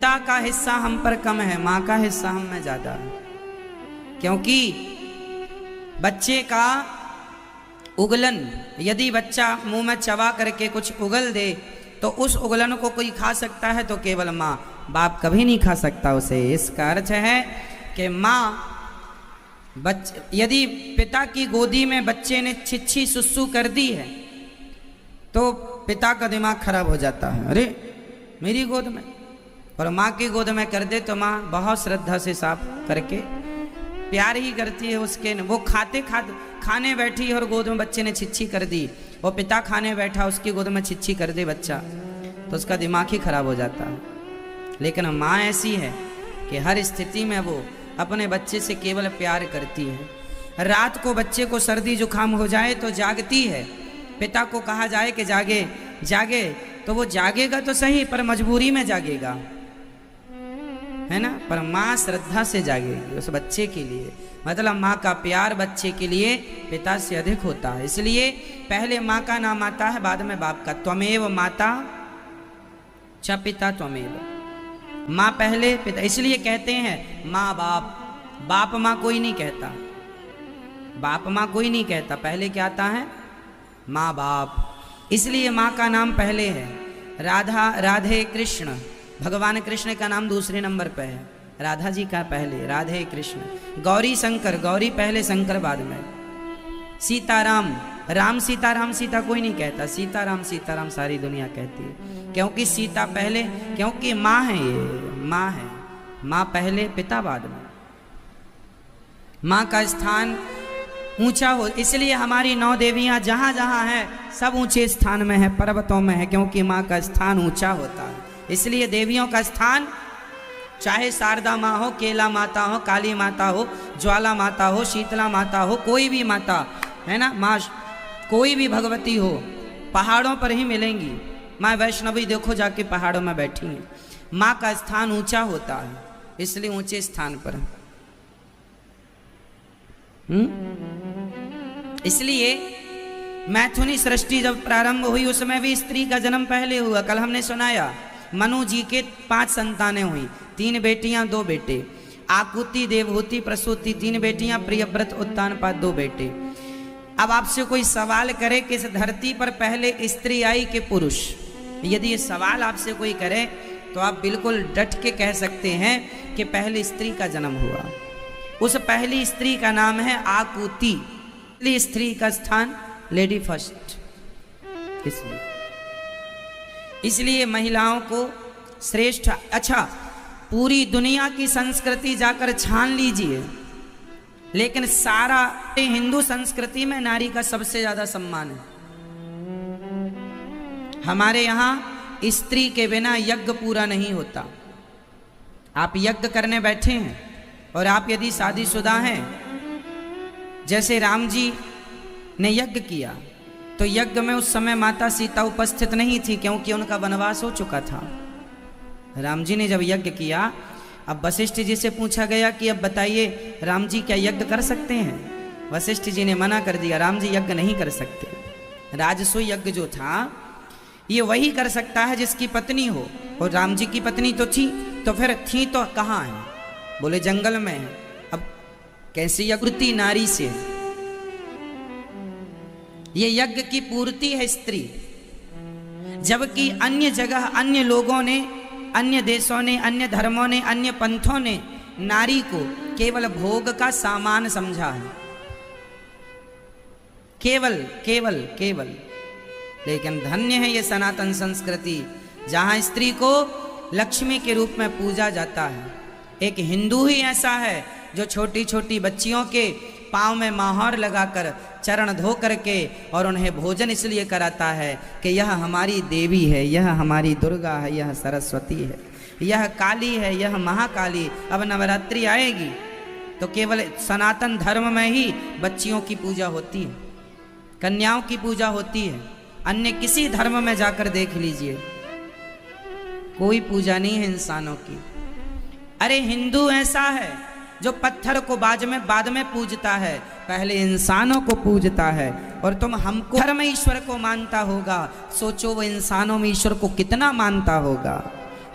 पिता का हिस्सा हम पर कम है, माँ का हिस्सा हम में ज्यादा है। क्योंकि बच्चे का उगलन, यदि बच्चा मुंह में चबा करके कुछ उगल दे तो उस उगलन को कोई खा सकता है तो केवल माँ, बाप कभी नहीं खा सकता उसे। इसका अर्थ है कि माँ यदि पिता की गोदी में बच्चे ने छिछी सुसु कर दी है तो पिता का दिमाग खराब हो जाता है, अरे मेरी गोद में। और माँ की गोद में कर दे तो माँ बहुत श्रद्धा से साफ करके प्यार ही करती है उसके। वो खाने बैठी और गोद में बच्चे ने छिछी कर दी, वो पिता खाने बैठा उसकी गोद में छिछी कर दे बच्चा, तो उसका दिमाग ही खराब हो जाता है। लेकिन माँ ऐसी है कि हर स्थिति में वो अपने बच्चे से केवल प्यार करती है। रात को बच्चे को सर्दी जुकाम हो जाए तो जागती है, पिता को कहा जाए कि जागे जागे तो वो जागेगा तो सही पर मजबूरी में जागेगा, है ना। पर माँ श्रद्धा से जागेगी उस बच्चे के लिए। मतलब माँ का प्यार बच्चे के लिए पिता से अधिक होता है। इसलिए पहले माँ का नाम आता है, बाद में बाप का। त्वमेव माता च पिता त्वमेव, माँ पहले पिता। इसलिए कहते हैं माँ बाप, बाप माँ कोई नहीं कहता, बाप माँ कोई नहीं कहता, पहले क्या आता है माँ बाप। इसलिए माँ का नाम पहले है। राधे कृष्ण, भगवान कृष्ण का नाम दूसरे नंबर पर है, राधा जी का पहले, राधे कृष्ण। गौरी शंकर, गौरी पहले शंकर बाद में। सीताराम, राम सीताराम, सीता कोई नहीं कहता, सीताराम सारी दुनिया कहती है। क्योंकि सीता पहले, क्योंकि माँ है, ये माँ है, माँ पहले पिता बाद में। माँ का स्थान ऊंचा हो, इसलिए हमारी 9 देवियां जहाँ जहाँ हैं सब ऊंचे स्थान में है, पर्वतों में है, क्योंकि माँ का स्थान ऊंचा होता है। इसलिए देवियों का स्थान, चाहे शारदा माँ हो, केला माता हो, काली माता हो, ज्वाला माता हो, शीतला माता हो, कोई भी माता है ना, माँ कोई भी भगवती हो, पहाड़ों पर ही मिलेंगी। माँ वैष्णवी देखो जाके पहाड़ों में बैठी हैं। माँ का स्थान ऊंचा होता है, इसलिए ऊंचे स्थान पर। इसलिए मैथुनी सृष्टि जब प्रारंभ हुई उसमें भी स्त्री का जन्म पहले हुआ। कल हमने सुनाया मनु जी के 5 संतानें हुई, 3 बेटियां 2 बेटे। आकुति, देवहूति, प्रसूति 3 बेटियां, प्रियव्रत, उत्तानपाद 2 बेटे। अब आपसे कोई सवाल करे कि इस धरती पर पहले स्त्री आई कि पुरुष, यदि ये सवाल आपसे कोई करे तो आप बिल्कुल डट के कह सकते हैं कि पहले स्त्री का जन्म हुआ। उस पहली स्त्री का नाम है आकुति। पहली स्त्री का स्थान लेडी फर्स्ट, इसलिए महिलाओं को श्रेष्ठ। अच्छा, पूरी दुनिया की संस्कृति जाकर छान लीजिए, लेकिन सारा हिंदू संस्कृति में नारी का सबसे ज्यादा सम्मान है। हमारे यहाँ स्त्री के बिना यज्ञ पूरा नहीं होता। आप यज्ञ करने बैठे हैं और आप यदि शादीशुदा हैं, जैसे राम जी ने यज्ञ किया तो यज्ञ में उस समय माता सीता उपस्थित नहीं थी, क्योंकि उनका वनवास हो चुका था। राम जी ने जब यज्ञ किया, अब वशिष्ठ जी से पूछा गया कि अब बताइए राम जी क्या यज्ञ कर सकते हैं? वशिष्ठ जी ने मना कर दिया, राम जी यज्ञ नहीं कर सकते। राजसूय यज्ञ जो था ये वही कर सकता है जिसकी पत्नी हो, और राम जी की पत्नी तो थी, तो फिर थी तो कहाँ है? बोले जंगल में है। अब कैसी यज्ञ नारी से? ये यज्ञ की पूर्ति है स्त्री, जबकि अन्य जगह अन्य लोगों ने, अन्य देशों ने, अन्य धर्मों ने, अन्य पंथों ने नारी को केवल भोग का सामान समझा है, केवल केवल केवल। लेकिन धन्य है ये सनातन संस्कृति जहां स्त्री को लक्ष्मी के रूप में पूजा जाता है। एक हिंदू ही ऐसा है जो छोटी छोटी बच्चियों के पाँव में मोहर लगाकर, चरण धो करके और उन्हें भोजन इसलिए कराता है कि यह हमारी देवी है, यह हमारी दुर्गा है, यह सरस्वती है, यह काली है, यह महाकाली। अब नवरात्रि आएगी तो केवल सनातन धर्म में ही बच्चियों की पूजा होती है, कन्याओं की पूजा होती है। अन्य किसी धर्म में जाकर देख लीजिए, कोई पूजा नहीं है इंसानों की। अरे हिंदू ऐसा है जो पत्थर को बाद में पूजता है, पहले इंसानों को पूजता है। और तुम हमको धर्म ईश्वर को मानता होगा, सोचो वो इंसानों में ईश्वर को कितना मानता होगा।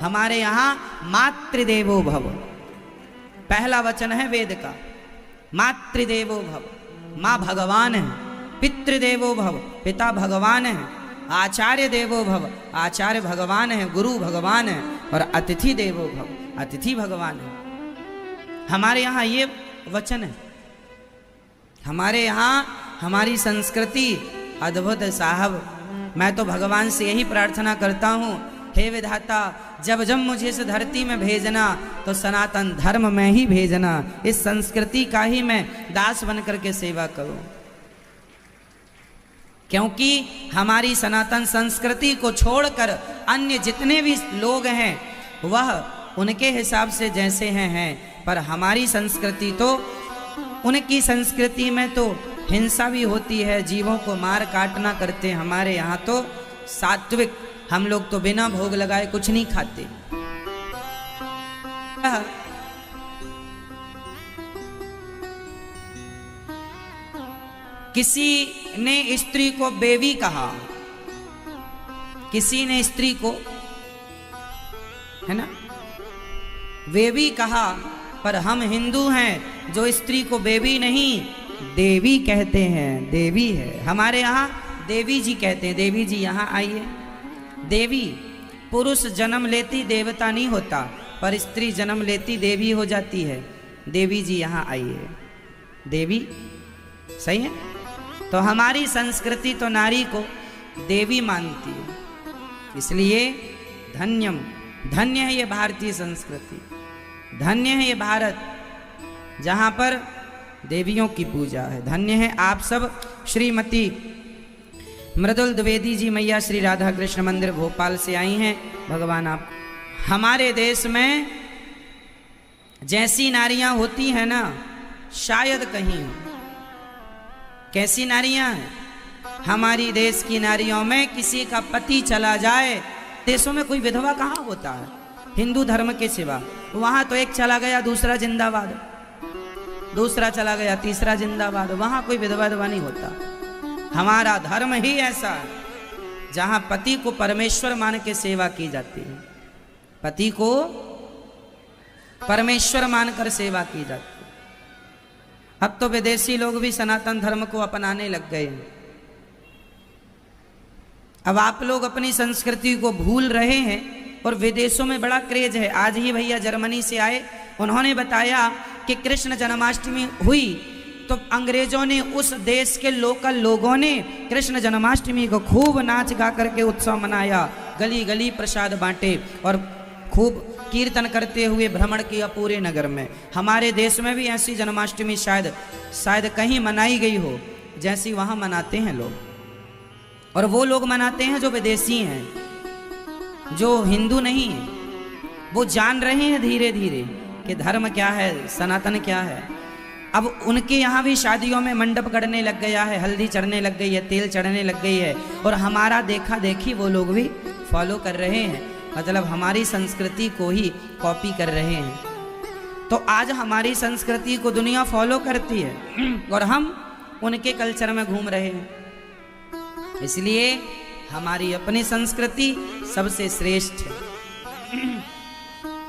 हमारे यहाँ मातृदेवो भव, पहला वचन है वेद का, मातृदेवो भव, माँ भगवान है, पितृदेवो भव, पिता भगवान है, आचार्य देवो भव, आचार्य भगवान है, गुरु भगवान है, और अतिथि देवो भव, अतिथि भगवान है। हमारे यहाँ ये वचन है। हमारे यहाँ हमारी संस्कृति अद्भुत है साहब। मैं तो भगवान से यही प्रार्थना करता हूँ, हे विधाता जब जब मुझे इस धरती में भेजना तो सनातन धर्म में ही भेजना, इस संस्कृति का ही मैं दास बन करके सेवा करूं, क्योंकि हमारी सनातन संस्कृति को छोड़कर अन्य जितने भी लोग हैं वह उनके हिसाब से जैसे हैं, पर हमारी संस्कृति तो, उनकी संस्कृति में तो हिंसा भी होती है, जीवों को मार काटना करते। हमारे यहाँ तो सात्विक, हम लोग तो बिना भोग लगाए कुछ नहीं खाते। किसी ने स्त्री को बेवी कहा, किसी ने स्त्री को, है ना, बेवी कहा, पर हम हिंदू हैं जो स्त्री को बेबी नहीं देवी कहते हैं, देवी है। हमारे यहाँ देवी जी कहते हैं। देवी जी यहाँ आइए। देवी, पुरुष जन्म लेती देवता नहीं होता, पर स्त्री जन्म लेती देवी हो जाती है। देवी जी यहाँ आइए। देवी सही है। तो हमारी संस्कृति तो नारी को देवी मानती है, इसलिए धन्यम, धन्य है ये भारतीय संस्कृति, धन्य है ये भारत जहाँ पर देवियों की पूजा है। धन्य है आप सब। श्रीमती मृदुल द्विवेदी जी मैया श्री राधा कृष्ण मंदिर भोपाल से आई हैं। भगवान आप, हमारे देश में जैसी नारियां होती हैं ना, शायद कहीं हो। कैसी नारियां हैं? हमारी देश की नारियों में किसी का पति चला जाए, देशों में कोई विधवा कहाँ होता है हिंदू धर्म के सिवा। वहां तो एक चला गया दूसरा जिंदाबाद, दूसरा चला गया तीसरा जिंदाबाद, वहां कोई विधवा नहीं होता। हमारा धर्म ही ऐसा है जहां पति को परमेश्वर मान के सेवा की जाती है, पति को परमेश्वर मानकर सेवा की जाती है। अब तो विदेशी लोग भी सनातन धर्म को अपनाने लग गए हैं। अब आप लोग अपनी संस्कृति को भूल रहे हैं और विदेशों में बड़ा क्रेज है। आज ही भैया जर्मनी से आए, उन्होंने बताया कि कृष्ण जन्माष्टमी हुई तो अंग्रेजों ने, उस देश के लोकल लोगों ने कृष्ण जन्माष्टमी को खूब नाच गा करके उत्सव मनाया, गली गली प्रसाद बांटे और खूब कीर्तन करते हुए भ्रमण किया पूरे नगर में। हमारे देश में भी ऐसी जन्माष्टमी शायद कहीं मनाई गई हो जैसी वहाँ मनाते हैं लोग। और वो लोग मनाते हैं जो विदेशी हैं, जो हिंदू नहीं है। वो जान रहे हैं धीरे धीरे कि धर्म क्या है, सनातन क्या है। अब उनके यहाँ भी शादियों में मंडप गड़ने लग गया है, हल्दी चढ़ने लग गई है, तेल चढ़ने लग गई है, और हमारा देखा देखी वो लोग भी फॉलो कर रहे हैं, मतलब हमारी संस्कृति को ही कॉपी कर रहे हैं। तो आज हमारी संस्कृति को दुनिया फॉलो करती है और हम उनके कल्चर में घूम रहे हैं। इसलिए हमारी अपनी संस्कृति सबसे श्रेष्ठ है।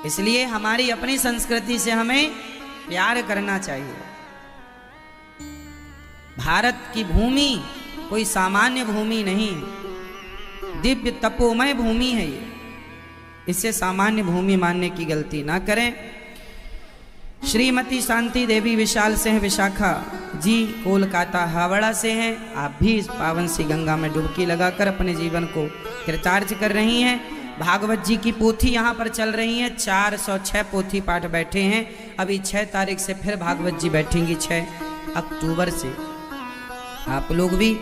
इसलिए हमारी अपनी संस्कृति से हमें प्यार करना चाहिए। भारत की भूमि कोई सामान्य भूमि नहीं, दिव्य तपोमय भूमि है ये। इसे सामान्य भूमि मानने की गलती ना करें। श्रीमती शांति देवी विशाल सिंह विशाखा जी कोलकाता हावड़ा से हैं। आप भी इस पावन सी गंगा में डुबकी लगाकर अपने जीवन को कृतार्थ कर रही हैं। भागवत जी की पोथी यहाँ पर चल रही है। 406 पोथी पाठ बैठे हैं। अभी 6 तारीख से फिर भागवत जी बैठेंगी, 6 अक्टूबर से। आप लोग भी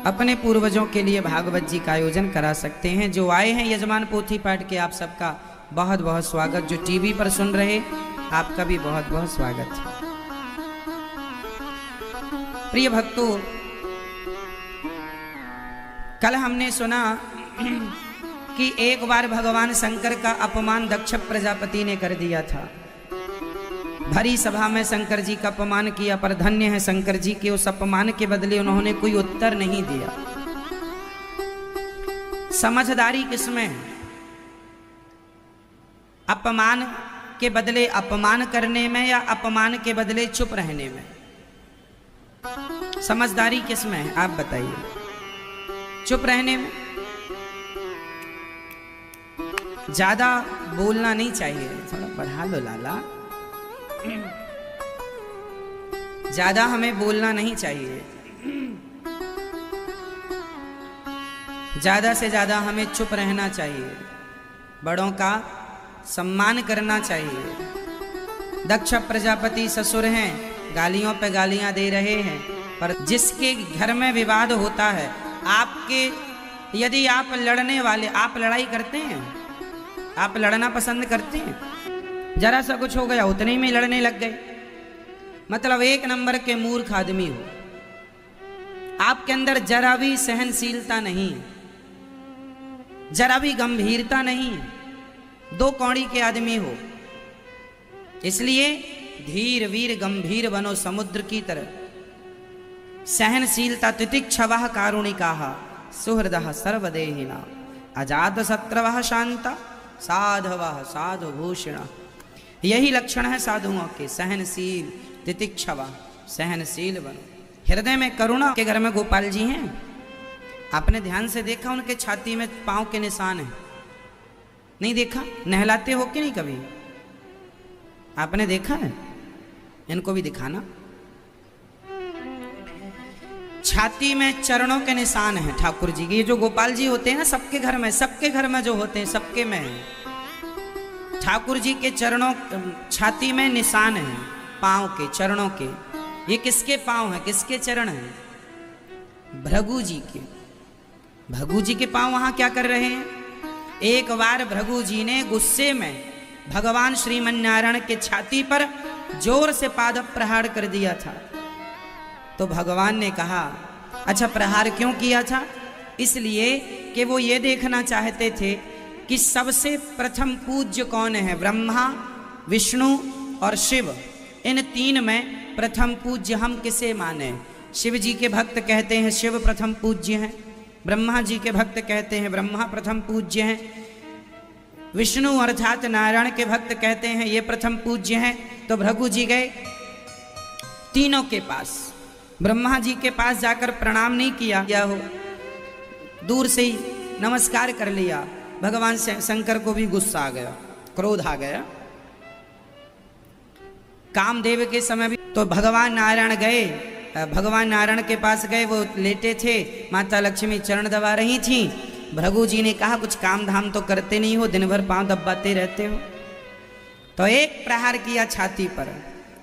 अपने पूर्वजों के लिए भागवत जी का आयोजन करा सकते हैं। जो आए हैं यजमान पोथी पाठ के, आप सबका बहुत बहुत स्वागत। जो टीवी पर सुन रहे, आपका भी बहुत बहुत स्वागत है। प्रिय भक्तों, कल हमने सुना कि एक बार भगवान शंकर का अपमान दक्ष प्रजापति ने कर दिया था। भरी सभा में शंकर जी का अपमान किया, पर धन्य है शंकर जी के उस अपमान के बदले उन्होंने कोई उत्तर नहीं दिया। समझदारी किसमें है? अपमान के बदले अपमान करने में या अपमान के बदले चुप रहने में? समझदारी किस में है आप बताइए? चुप रहने में। ज्यादा बोलना नहीं चाहिए, थोड़ा बढ़ा लो लाला। ज्यादा हमें बोलना नहीं चाहिए, ज्यादा से ज्यादा हमें चुप रहना चाहिए, बड़ों का सम्मान करना चाहिए। दक्ष प्रजापति ससुर हैं, गालियों पे गालियां दे रहे हैं, पर जिसके घर में विवाद होता है, आपके यदि आप लड़ने वाले, आप लड़ाई करते हैं, आप लड़ना पसंद करते हैं? जरा सा कुछ हो गया उतने में लड़ने लग गए, मतलब एक नंबर के मूर्ख आदमी हो। आपके अंदर जरा भी सहनशीलता नहीं है, जरा भी गंभीरता नहीं है, दो कौड़ी के आदमी हो। इसलिए धीर वीर गंभीर बनो समुद्र की तरह। सहनशीलता तितिक्षवः कारुणिकाः सुहृदः सर्वदेहिनां अजात शत्रवः शांता साधवः साधुभूषणः। यही लक्षण है साधुओं के, सहनशील तितिक्षवा, सहनशील बनो। हृदय में करुणा। के घर में गोपाल जी हैं, आपने ध्यान से देखा उनके छाती में पांव के निशान हैं? नहीं देखा? नहलाते हो कि नहीं कभी? आपने देखा है? इनको भी दिखाना। छाती में चरणों के निशान हैं ठाकुर जी के। ये जो गोपाल जी होते हैं ना, सबके घर में, सबके घर में जो होते हैं, सबके में है। ठाकुर जी के चरणों, छाती में निशान हैं पांव के, चरणों के। ये किसके पांव हैं, किसके चरण हैं? भृगु जी के। भृगु जी के पांव वहां क्या कर रहे हैं? एक बार भृगु जी ने गुस्से में भगवान श्रीमन्नारायण के छाती पर जोर से पाद प्रहार कर दिया था। तो भगवान ने कहा, अच्छा प्रहार क्यों किया था? इसलिए कि वो ये देखना चाहते थे कि सबसे प्रथम पूज्य कौन है। ब्रह्मा, विष्णु और शिव, इन तीन में प्रथम पूज्य हम किसे माने? शिव जी के भक्त कहते हैं शिव प्रथम पूज्य हैं, ब्रह्मा जी के भक्त कहते हैं ब्रह्मा प्रथम पूज्य हैं, विष्णु अर्थात नारायण के भक्त कहते हैं ये प्रथम पूज्य हैं। तो भृगु जी गए तीनों के पास। ब्रह्मा जी के पास जाकर प्रणाम नहीं किया, या हो दूर से ही नमस्कार कर लिया। भगवान शंकर को भी गुस्सा आ गया, क्रोध आ गया। कामदेव के समय भी तो भगवान नारायण गए, भगवान नारायण के पास गए, वो लेटे थे, माता लक्ष्मी चरण दबा रही थी। भृगु जी ने कहा कुछ काम धाम तो करते नहीं हो, दिन भर पांव दबाते रहते हो। तो एक प्रहार किया छाती पर,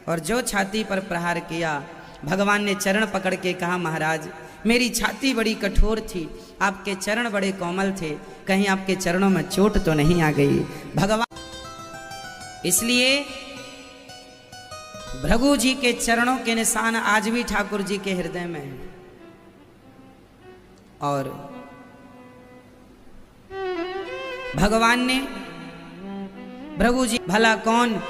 और जो छाती पर प्रहार किया, भगवान ने चरण पकड़ के कहा महाराज मेरी छाती बड़ी कठोर थी, आपके चरण बड़े कोमल थे, कहीं आपके चरणों में चोट तो नहीं आ गई? भगवान इसलिए भृगु जी के चरणों के निशान आज भी ठाकुर जी के हृदय में हैं। और भगवान ने भृगु जी भला कौन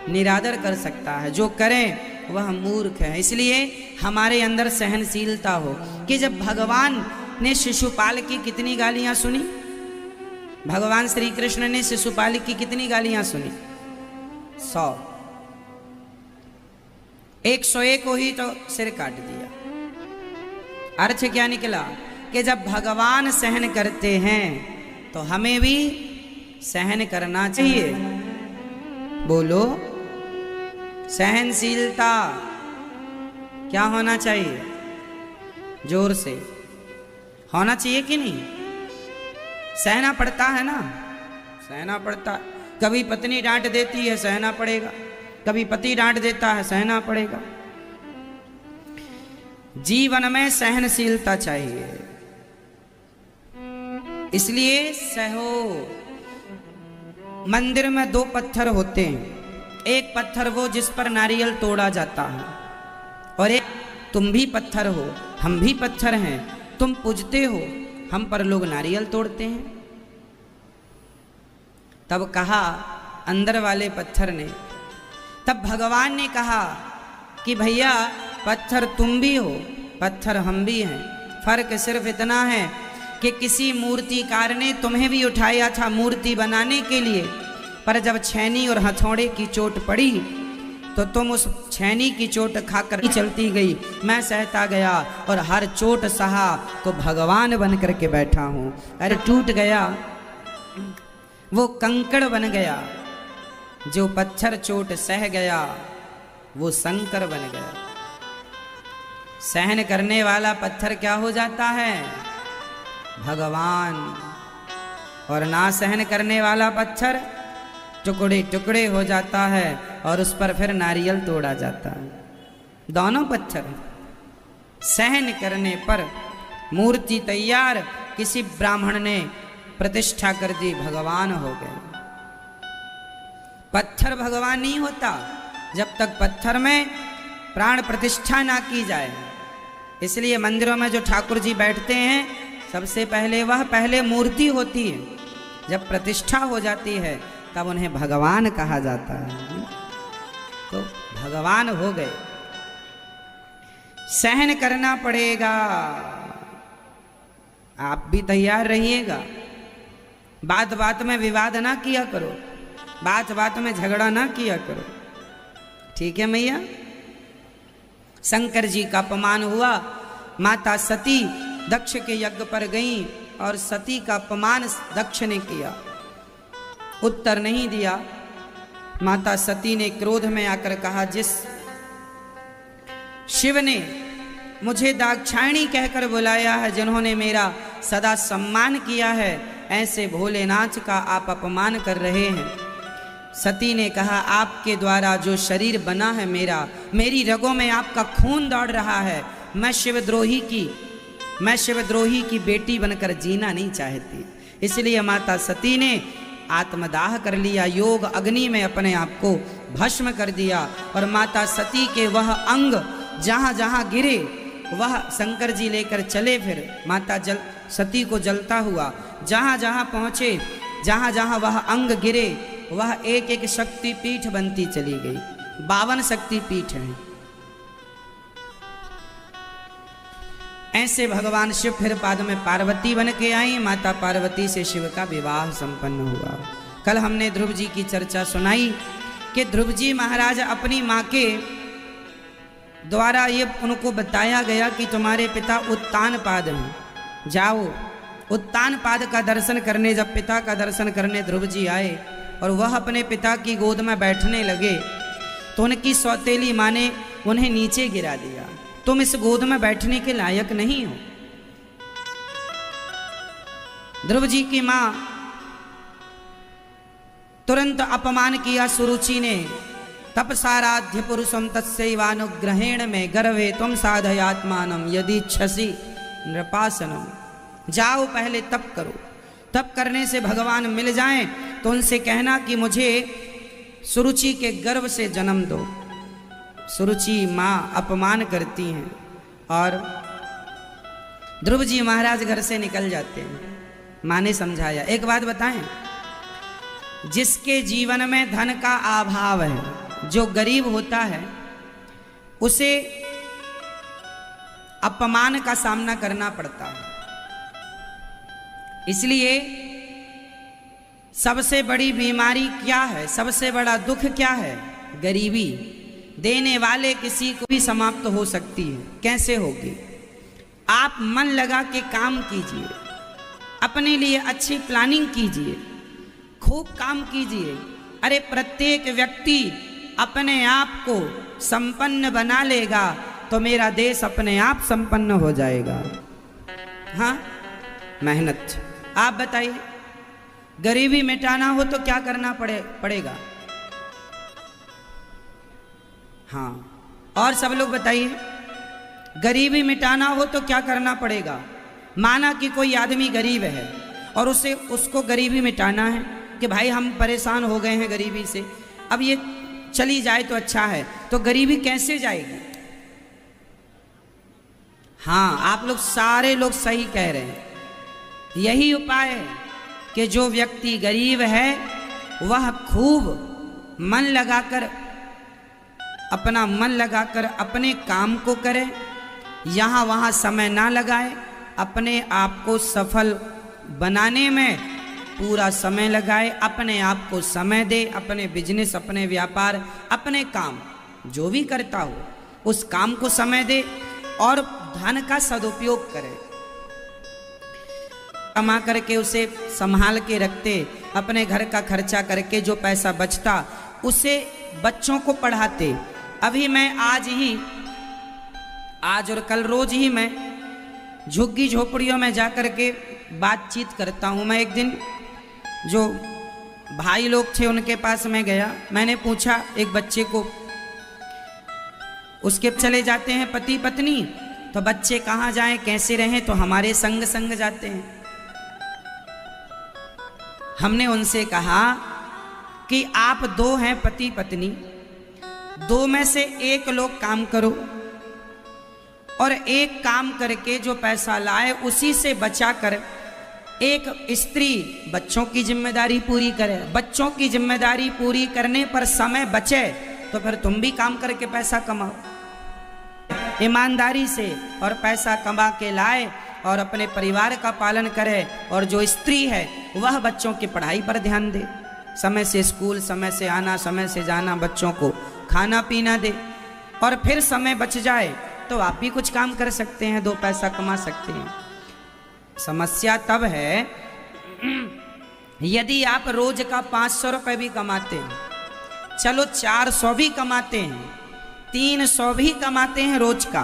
निरादर कर सकता है, जो करे वह मूर्ख है। इसलिए हमारे अंदर सहनशीलता हो कि जब भगवान ने शिशुपाल की कितनी गालियां सुनी, भगवान श्री कृष्ण ने शिशुपाल की कितनी गालियां सुनी? 100, 101 को ही तो सिर काट दिया। अर्थ क्या निकला कि जब भगवान सहन करते हैं तो हमें भी सहन करना चाहिए। बोलो, सहनशीलता क्या होना चाहिए? जोर से होना चाहिए कि नहीं? सहना पड़ता है ना, सहना पड़ता। कभी पत्नी डांट देती है, सहना पड़ेगा। कभी पति डांट देता है, सहना पड़ेगा। जीवन में सहनशीलता चाहिए, इसलिए सहो। मंदिर में 2 पत्थर होते हैं, एक पत्थर वो जिस पर नारियल तोड़ा जाता है, और एक तुम भी पत्थर हो, हम भी पत्थर हैं, तुम पूजते हो, हम पर लोग नारियल तोड़ते हैं। तब कहा अंदर वाले पत्थर ने, तब भगवान ने कहा कि भैया पत्थर तुम भी हो, पत्थर हम भी हैं, फर्क सिर्फ इतना है कि किसी मूर्तिकार ने तुम्हें भी उठाया था मूर्ति बनाने के लिए, पर जब छैनी और हथौड़े की चोट पड़ी तो तुम उस छैनी की चोट खाकर चलती गई, मैं सहता गया और हर चोट सहा तो भगवान बन करके बैठा हूं। अरे टूट गया वो कंकड़ बन गया, जो पत्थर चोट सह गया वो शंकर बन गया। सहन करने वाला पत्थर क्या हो जाता है? भगवान। और ना सहन करने वाला पत्थर टुकड़े टुकड़े हो जाता है और उस पर फिर नारियल तोड़ा जाता है। दोनों पत्थर सहन करने पर मूर्ति तैयार, किसी ब्राह्मण ने प्रतिष्ठा कर दी, भगवान हो गए। पत्थर भगवान नहीं होता जब तक पत्थर में प्राण प्रतिष्ठा ना की जाए। इसलिए मंदिरों में जो ठाकुर जी बैठते हैं सबसे पहले वह पहले मूर्ति होती है, जब प्रतिष्ठा हो जाती है तब उन्हें भगवान कहा जाता है। तो भगवान हो गए। सहन करना पड़ेगा, आप भी तैयार रहिएगा। बात बात में विवाद ना किया करो, बात बात में झगड़ा ना किया करो, ठीक है मैया। शंकर जी का अपमान हुआ, माता सती दक्ष के यज्ञ पर गईं और सती का अपमान दक्ष ने किया, उत्तर नहीं दिया। माता सती ने क्रोध में आकर कहा, जिस शिव ने मुझे दाक्षायणी कहकर बुलाया है, जिन्होंने मेरा सदा सम्मान किया है, ऐसे भोलेनाथ का आप अपमान कर रहे हैं। सती ने कहा, आपके द्वारा जो शरीर बना है मेरी रगों में आपका खून दौड़ रहा है। मैं शिवद्रोही की बेटी बनकर जीना नहीं चाहती। इसलिए माता सती ने आत्मदाह कर लिया, योग अग्नि में अपने आप को भस्म कर दिया। और माता सती के वह अंग जहाँ जहाँ गिरे वह शंकर जी लेकर चले। फिर माता सती को जलता हुआ जहाँ जहाँ पहुँचे, जहाँ जहाँ वह अंग गिरे वह एक एक शक्तिपीठ बनती चली गई। 52 शक्तिपीठ हैं। ऐसे भगवान शिव फिर बाद में पार्वती बन के आई। माता पार्वती से शिव का विवाह संपन्न हुआ। कल हमने ध्रुव जी की चर्चा सुनाई कि ध्रुव जी महाराज अपनी माँ के द्वारा ये उनको बताया गया कि तुम्हारे पिता उत्तानपाद हैं, जाओ। उत्तानपाद का दर्शन करने जब पिता का दर्शन करने ध्रुव जी आए और वह अपने पिता की गोद में बैठने लगे तो उनकी सौतेली माँ ने उन्हें नीचे गिरा दिया। तुम इस गोद में बैठने के लायक नहीं हो। ध्रुव जी की मां तुरंत अपमान किया सुरुचि ने। तपसाराध्य पुरुषम तस्यैवानुग्रहेण में गर्भे तुम साधयात्मानम यदि छसी नृपासनम। जाओ पहले तप करो, तप करने से भगवान मिल जाएं तो उनसे कहना कि मुझे सुरुचि के गर्भ से जन्म दो। सुरुचि माँ अपमान करती हैं और ध्रुव जी महाराज घर से निकल जाते हैं। माँ ने समझाया। एक बात बताएं, जिसके जीवन में धन का अभाव है, जो गरीब होता है, उसे अपमान का सामना करना पड़ता है। इसलिए सबसे बड़ी बीमारी क्या है, सबसे बड़ा दुख क्या है? गरीबी। देने वाले किसी को भी समाप्त हो सकती है। कैसे होगी? आप मन लगा के काम कीजिए, अपने लिए अच्छी प्लानिंग कीजिए, खूब काम कीजिए। अरे प्रत्येक व्यक्ति अपने आप को संपन्न बना लेगा तो मेरा देश अपने आप संपन्न हो जाएगा। हाँ, मेहनत। आप बताइए, गरीबी मिटाना हो तो क्या करना पड़ेगा? हाँ, और सब लोग बताइए, गरीबी मिटाना हो तो क्या करना पड़ेगा? माना कि कोई आदमी गरीब है और उसको गरीबी मिटाना है कि भाई हम परेशान हो गए हैं गरीबी से, अब ये चली जाए तो अच्छा है। तो गरीबी कैसे जाएगी? हाँ, आप लोग सारे लोग सही कह रहे हैं। यही उपाय है कि जो व्यक्ति गरीब है वह खूब मन लगाकर, अपना मन लगाकर अपने काम को करे, यहाँ वहाँ समय ना लगाए, अपने आप को सफल बनाने में पूरा समय लगाए, अपने आप को समय दे, अपने बिजनेस, अपने व्यापार, अपने काम जो भी करता हो उस काम को समय दे और धन का सदुपयोग करे। कमा करके उसे संभाल के रखते, अपने घर का खर्चा करके जो पैसा बचता उसे बच्चों को पढ़ाते। अभी मैं आज और कल रोज ही मैं झुग्गी झोपड़ियों में जा कर के बातचीत करता हूँ। मैं एक दिन जो भाई लोग थे उनके पास में गया, मैंने पूछा एक बच्चे को, उसके चले जाते हैं पति पत्नी, तो बच्चे कहाँ जाएं कैसे रहें, तो हमारे संग संग जाते हैं। हमने उनसे कहा कि आप दो हैं पति पत्नी, दो में से एक लोग काम करो और एक काम करके जो पैसा लाए उसी से बचा कर एक स्त्री बच्चों की जिम्मेदारी पूरी करे। बच्चों की जिम्मेदारी पूरी करने पर समय बचे तो फिर तुम भी काम करके पैसा कमाओ ईमानदारी से, और पैसा कमा के लाए और अपने परिवार का पालन करे। और जो स्त्री है वह बच्चों की पढ़ाई पर ध्यान दे, समय से स्कूल, समय से आना, समय से जाना, बच्चों को खाना पीना दे। और फिर समय बच जाए तो आप भी कुछ काम कर सकते हैं, दो पैसा कमा सकते हैं। समस्या तब है यदि आप रोज का 500 रुपये भी कमाते हैं, चलो 400 भी कमाते हैं, 300 भी कमाते हैं रोज का,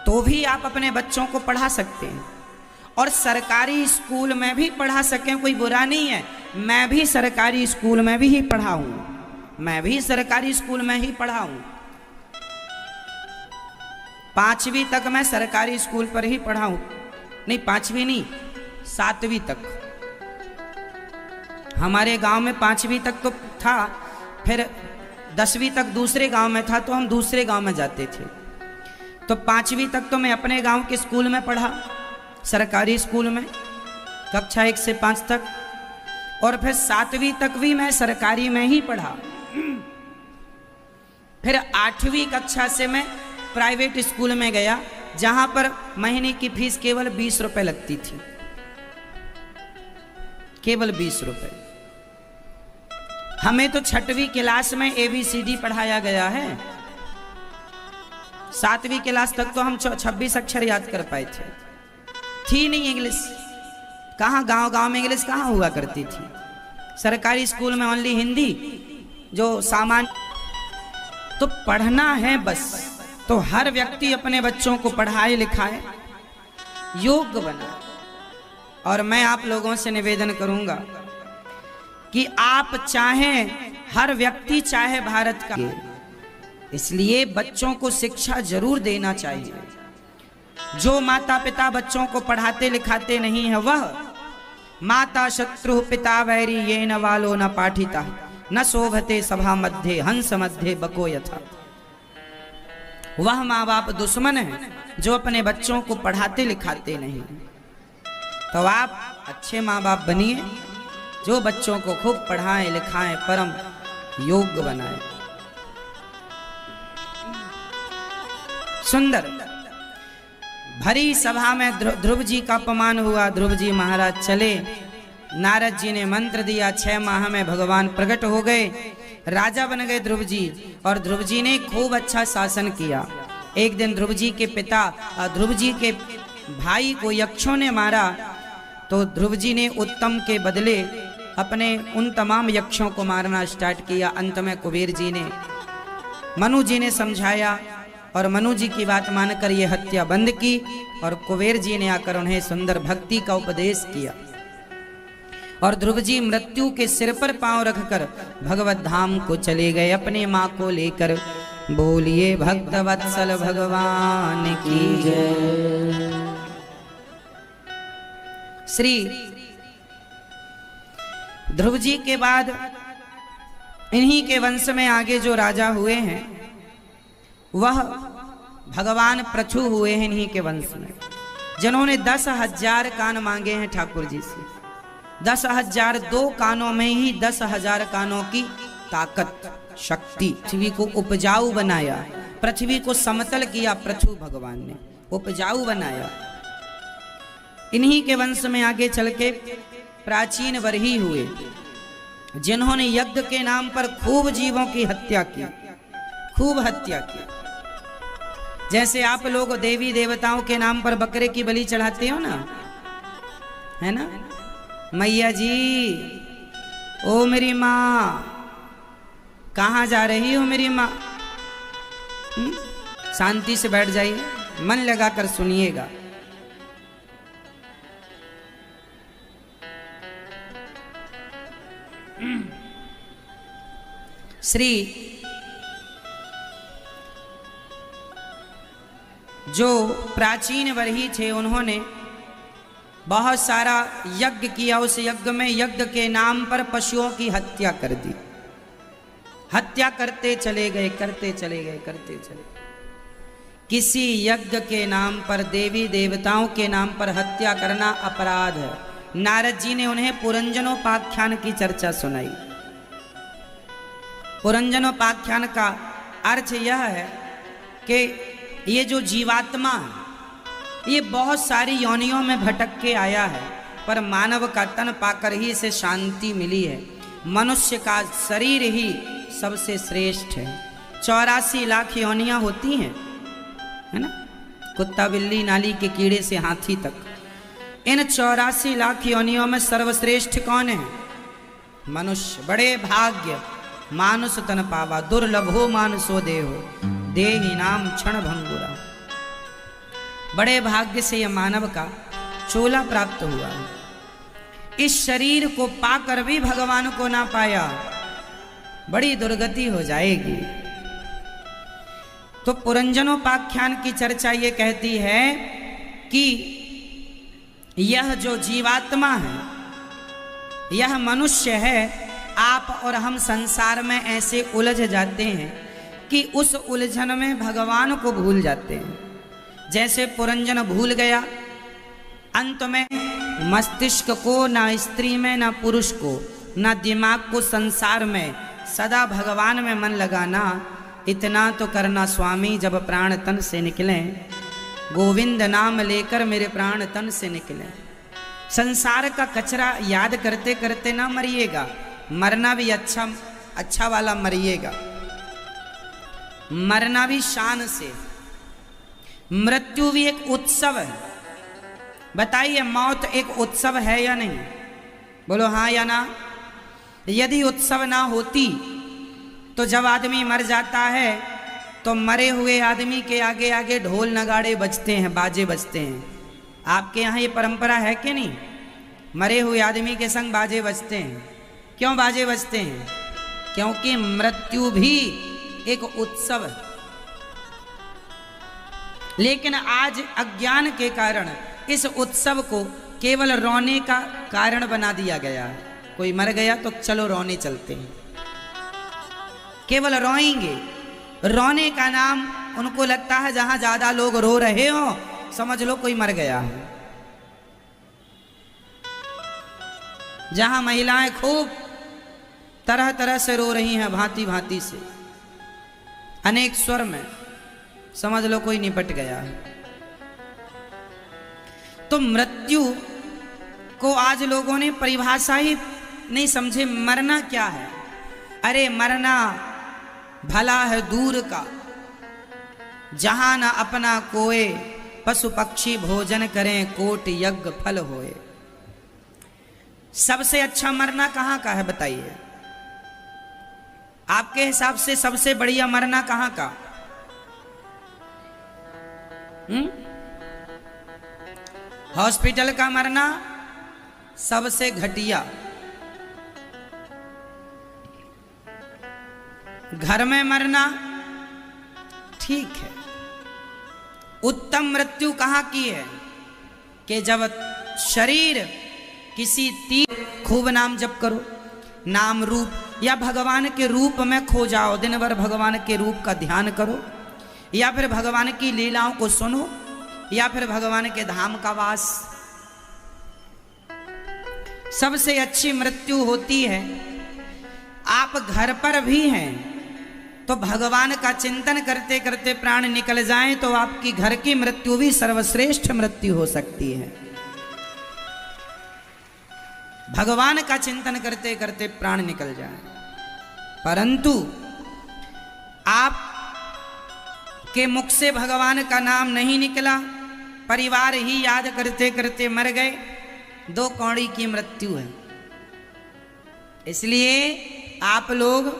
तो भी आप अपने बच्चों को पढ़ा सकते हैं। और सरकारी स्कूल में भी पढ़ा सकें, कोई बुरा नहीं है। मैं भी सरकारी स्कूल में भी ही पढ़ा हूं, मैं भी सरकारी स्कूल में ही पढ़ा हूं। 5वीं तक मैं सरकारी स्कूल पर ही पढ़ा हूं, नहीं 5वीं नहीं 7वीं तक। हमारे गांव में 5वीं तक तो था, फिर 10वीं तक दूसरे गांव में था तो हम दूसरे गांव में जाते थे। तो 5वीं तक तो मैं अपने गांव के स्कूल में पढ़ा, सरकारी स्कूल में, कक्षा 1 से 5 तक। और फिर 7वीं तक भी मैं सरकारी में ही पढ़ा। फिर 8वीं कक्षा से मैं प्राइवेट स्कूल में गया, जहां पर महीने की फीस केवल 20 रुपए लगती थी, केवल 20 रुपए। हमें तो 6वीं क्लास में ABCD पढ़ाया गया है, 7वीं क्लास तक तो हम 26 अक्षर याद कर पाए थे। थी नहीं इंग्लिश, कहाँ गांव गांव में इंग्लिश कहाँ हुआ करती थी। सरकारी स्कूल में ओनली हिंदी, जो सामान। तो पढ़ना है बस, तो हर व्यक्ति अपने बच्चों को पढ़ाए लिखाए, योग्य बनाए। और मैं आप लोगों से निवेदन करूंगा कि आप चाहें, हर व्यक्ति चाहे भारत का, इसलिए बच्चों को शिक्षा जरूर देना चाहिए। जो माता पिता बच्चों को पढ़ाते लिखाते नहीं है, वह माता शत्रु पिता वैरी ये न वालो न पाठिता न शोभते सभा मध्य हंस मध्य बको यथा। वह माँ बाप दुश्मन है जो अपने बच्चों को पढ़ाते लिखाते नहीं। तो आप अच्छे माँ बाप बनिए जो बच्चों को खूब पढ़ाएं लिखाएं, परम योग्य बनाएं। सुंदर भरी सभा में ध्रुव जी का अपमान हुआ। ध्रुव जी महाराज चले, नारद जी ने मंत्र दिया, 6 माह में भगवान प्रकट हो गए, राजा बन गए ध्रुव जी। और ध्रुव जी ने खूब अच्छा शासन किया। एक दिन ध्रुव जी के पिता, ध्रुव जी के भाई को यक्षों ने मारा, तो ध्रुव जी ने उत्तम के बदले अपने उन तमाम यक्षों को मारना स्टार्ट किया। अंत में कुबेर जी ने, मनु जी ने समझाया और मनु जी की बात मानकर ये हत्या बंद की। और कुबेर जी ने आकर उन्हें सुंदर भक्ति का उपदेश किया। और ध्रुव जी मृत्यु के सिर पर पांव रखकर भगवत धाम को चले गए अपने माँ को लेकर। बोलिए भक्त वत्सल भगवान की जय। श्री ध्रुव जी के बाद इन्हीं के वंश में आगे जो राजा हुए हैं वह भगवान पृथु हुए हैं, इन्हीं के वंश में, जिन्होंने 10,000 कान मांगे हैं ठाकुर जी से। 10,000, 2 कानों में ही 10,000 कानों की ताकत, शक्ति। पृथ्वी को उपजाऊ बनाया, पृथ्वी को समतल किया, पृथु भगवान ने उपजाऊ बनाया। इन्हीं के वंश में आगे चल के प्राचीन बरही हुए, जिन्होंने यज्ञ के नाम पर खूब जीवों की हत्या की, खूब हत्या की। जैसे आप लोग देवी देवताओं के नाम पर बकरे की बलि चढ़ाते हो ना, है ना? मैया जी, ओ मेरी माँ, कहाँ जा रही हो मेरी माँ? शांति से बैठ जाइए, मन लगाकर सुनिएगा। श्री जो प्राचीन बरही थे, उन्होंने बहुत सारा यज्ञ किया। उस यज्ञ में यज्ञ के नाम पर पशुओं की हत्या कर दी। हत्या करते चले गए, करते चले गए, करते चले गए। किसी यज्ञ के नाम पर, देवी देवताओं के नाम पर हत्या करना अपराध है। नारद जी ने उन्हें पुरंजनोपाख्यान की चर्चा सुनाई। पुरंजनोपाख्यान का अर्थ यह है कि ये जो जीवात्मा है, ये बहुत सारी योनियों में भटक के आया है, पर मानव का तन पाकर ही इसे शांति मिली है। मनुष्य का शरीर ही सबसे श्रेष्ठ है। 84 लाख योनियां होती हैं, है ना? कुत्ता, बिल्ली, नाली के कीड़े से हाथी तक। इन 84 लाख योनियों में सर्वश्रेष्ठ कौन है? मनुष्य। बड़े भाग्य मानुष तन पावा, दुर्लभो मानुषो देहो, देहि नाम क्षण भंगुरा। बड़े भाग्य से यह मानव का चोला प्राप्त हुआ है। इस शरीर को पाकर भी भगवान को ना पाया, बड़ी दुर्गति हो जाएगी। तो पुरंजनोपाख्यान की चर्चा ये कहती है कि यह जो जीवात्मा है, यह मनुष्य है। आप और हम संसार में ऐसे उलझ जाते हैं कि उस उलझन में भगवान को भूल जाते हैं। जैसे पुरंजन भूल गया, अंत में मस्तिष्क को, ना स्त्री में, ना पुरुष को, ना दिमाग को संसार में सदा भगवान में मन लगाना। इतना तो करना स्वामी, जब प्राण तन से निकले, गोविंद नाम लेकर मेरे प्राण तन से निकले। संसार का कचरा याद करते करते ना मरिएगा, मरना भी अच्छा वाला मरिएगा, मरना भी शान से। मृत्यु भी एक उत्सव है। बताइए, मौत एक उत्सव है या नहीं? बोलो हाँ या ना। यदि उत्सव ना होती तो जब आदमी मर जाता है तो मरे हुए आदमी के आगे आगे ढोल नगाड़े बजते हैं, बाजे बजते हैं। आपके यहाँ ये परंपरा है कि नहीं? मरे हुए आदमी के संग बाजे बजते हैं। क्यों बाजे बजते हैं? क्योंकि मृत्यु भी एक उत्सव है। लेकिन आज अज्ञान के कारण इस उत्सव को केवल रोने का कारण बना दिया गया है। कोई मर गया तो चलो रोने चलते हैं, केवल रोएंगे। रोने का नाम उनको लगता है जहां ज्यादा लोग रो रहे हो, समझ लो कोई मर गया है। जहां महिलाएं खूब तरह तरह से रो रही हैं, भांति भांति से, अनेक स्वर में, समझ लो कोई निपट गया है। तो मृत्यु को आज लोगों ने परिभाषा ही नहीं समझे। मरना क्या है? अरे मरना भला है दूर का, जहां न अपना कोय, पशु पक्षी भोजन करें, कोट यज्ञ फल होए। सबसे अच्छा मरना कहां का है बताइए? आपके हिसाब से सबसे बढ़िया मरना कहां का? हॉस्पिटल का मरना सबसे घटिया, घर में मरना ठीक है। उत्तम मृत्यु कहां की है? कि जब शरीर किसी तीर, खूब नाम जप करो, नाम रूप या भगवान के रूप में खो जाओ, दिन भर भगवान के रूप का ध्यान करो, या फिर भगवान की लीलाओं को सुनो, या फिर भगवान के धाम का वास। सबसे अच्छी मृत्यु होती है। आप घर पर भी हैं तो भगवान का चिंतन करते करते प्राण निकल जाएं तो आपकी घर की मृत्यु भी सर्वश्रेष्ठ मृत्यु हो सकती है। भगवान का चिंतन करते करते प्राण निकल जाए, परंतु आप के मुख से भगवान का नाम नहीं निकला, परिवार ही याद करते करते मर गए, 2 कौड़ी की मृत्यु है। इसलिए आप लोग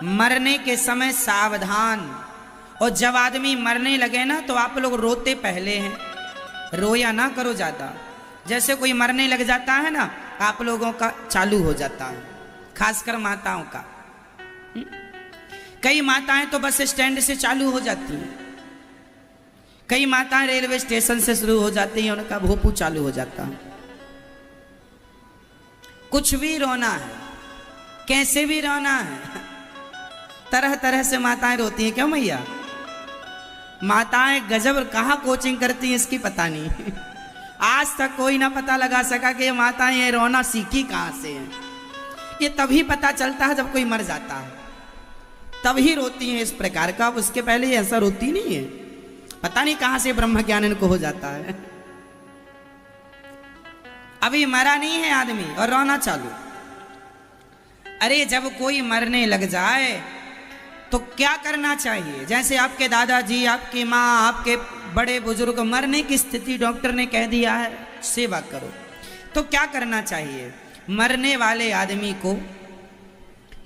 मरने के समय सावधान, और जब आदमी मरने लगे ना तो आप लोग रोते पहले हैं, रोया ना करो ज्यादा। जैसे कोई मरने लग जाता है ना, आप लोगों का चालू हो जाता है, खासकर माताओं का। कई माताएं तो बस स्टैंड से चालू हो जाती हैं, कई माताएं रेलवे स्टेशन से शुरू हो जाती हैं, उनका भोपू चालू हो जाता है। कुछ भी रोना है, कैसे भी रोना है, तरह तरह से माताएं रोती हैं। क्यों भैया? माताएं गजब कहाँ कोचिंग करती हैं इसकी पता नहीं। आज तक कोई ना पता लगा सका कि ये माताएं ये रोना सीखी कहाँ से है। ये तभी पता चलता है जब कोई मर जाता है, तभी रोती हैं इस प्रकार का। उसके पहले ये ऐसा रोती नहीं है, पता नहीं कहाँ से ब्रह्म ज्ञान इनको हो जाता है। अभी मरा नहीं है आदमी और रोना चालू। अरे जब कोई मरने लग जाए तो क्या करना चाहिए? जैसे आपके दादाजी, आपकी माँ, आपके बड़े बुजुर्ग मरने की स्थिति डॉक्टर ने कह दिया है, सेवा करो, तो क्या करना चाहिए? मरने वाले आदमी को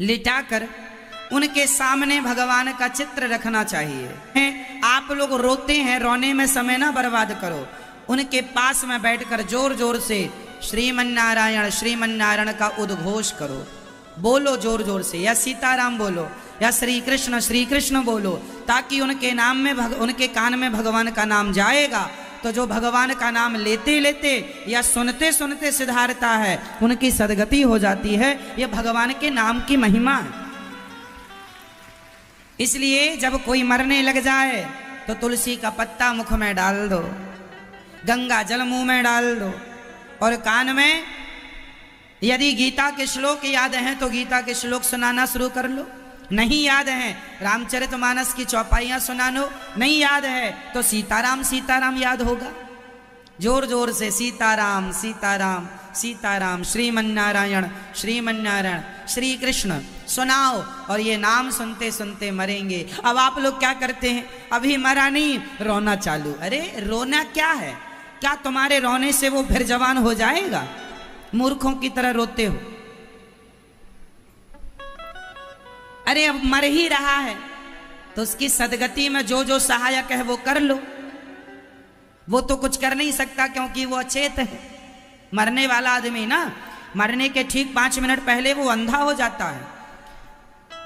लिटाकर उनके सामने भगवान का चित्र रखना चाहिए। आप लोग रोते हैं, रोने में समय ना बर्बाद करो, उनके पास में बैठकर जोर जोर से श्रीमन्नारायण श्रीमन्नारायण का उद्घोष करो, बोलो जोर जोर से, या सीताराम बोलो या श्री कृष्ण बोलो, ताकि उनके नाम में उनके कान में भगवान का नाम जाएगा तो जो भगवान का नाम लेते लेते या सुनते सुनते सिधारता है, उनकी सदगति हो जाती है। यह भगवान के नाम की महिमा है। इसलिए जब कोई मरने लग जाए तो तुलसी का पत्ता मुख में डाल दो, गंगा जल मुंह में डाल दो, और कान में यदि गीता के श्लोक याद हैं तो गीता के श्लोक सुनाना शुरू कर लो, नहीं याद है रामचरितमानस की चौपाइयां सुना लो, नहीं याद है तो सीताराम सीताराम याद होगा। जोर जोर से सीताराम सीताराम सीताराम, श्रीमन्नारायण श्रीमन्नारायण, श्री कृष्ण सुनाओ, और ये नाम सुनते सुनते मरेंगे। अब आप लोग क्या करते हैं? अभी मरा नहीं, रोना चालू। अरे रोना क्या है? क्या तुम्हारे रोने से वो फिर जवान हो जाएगा? मूर्खों की तरह रोते हो। अरे अब मर ही रहा है तो उसकी सदगति में जो जो सहायक है वो कर लो। वो तो कुछ कर नहीं सकता क्योंकि वो अचेत है। मरने वाला आदमी ना, मरने के ठीक 5 मिनट पहले वो अंधा हो जाता है।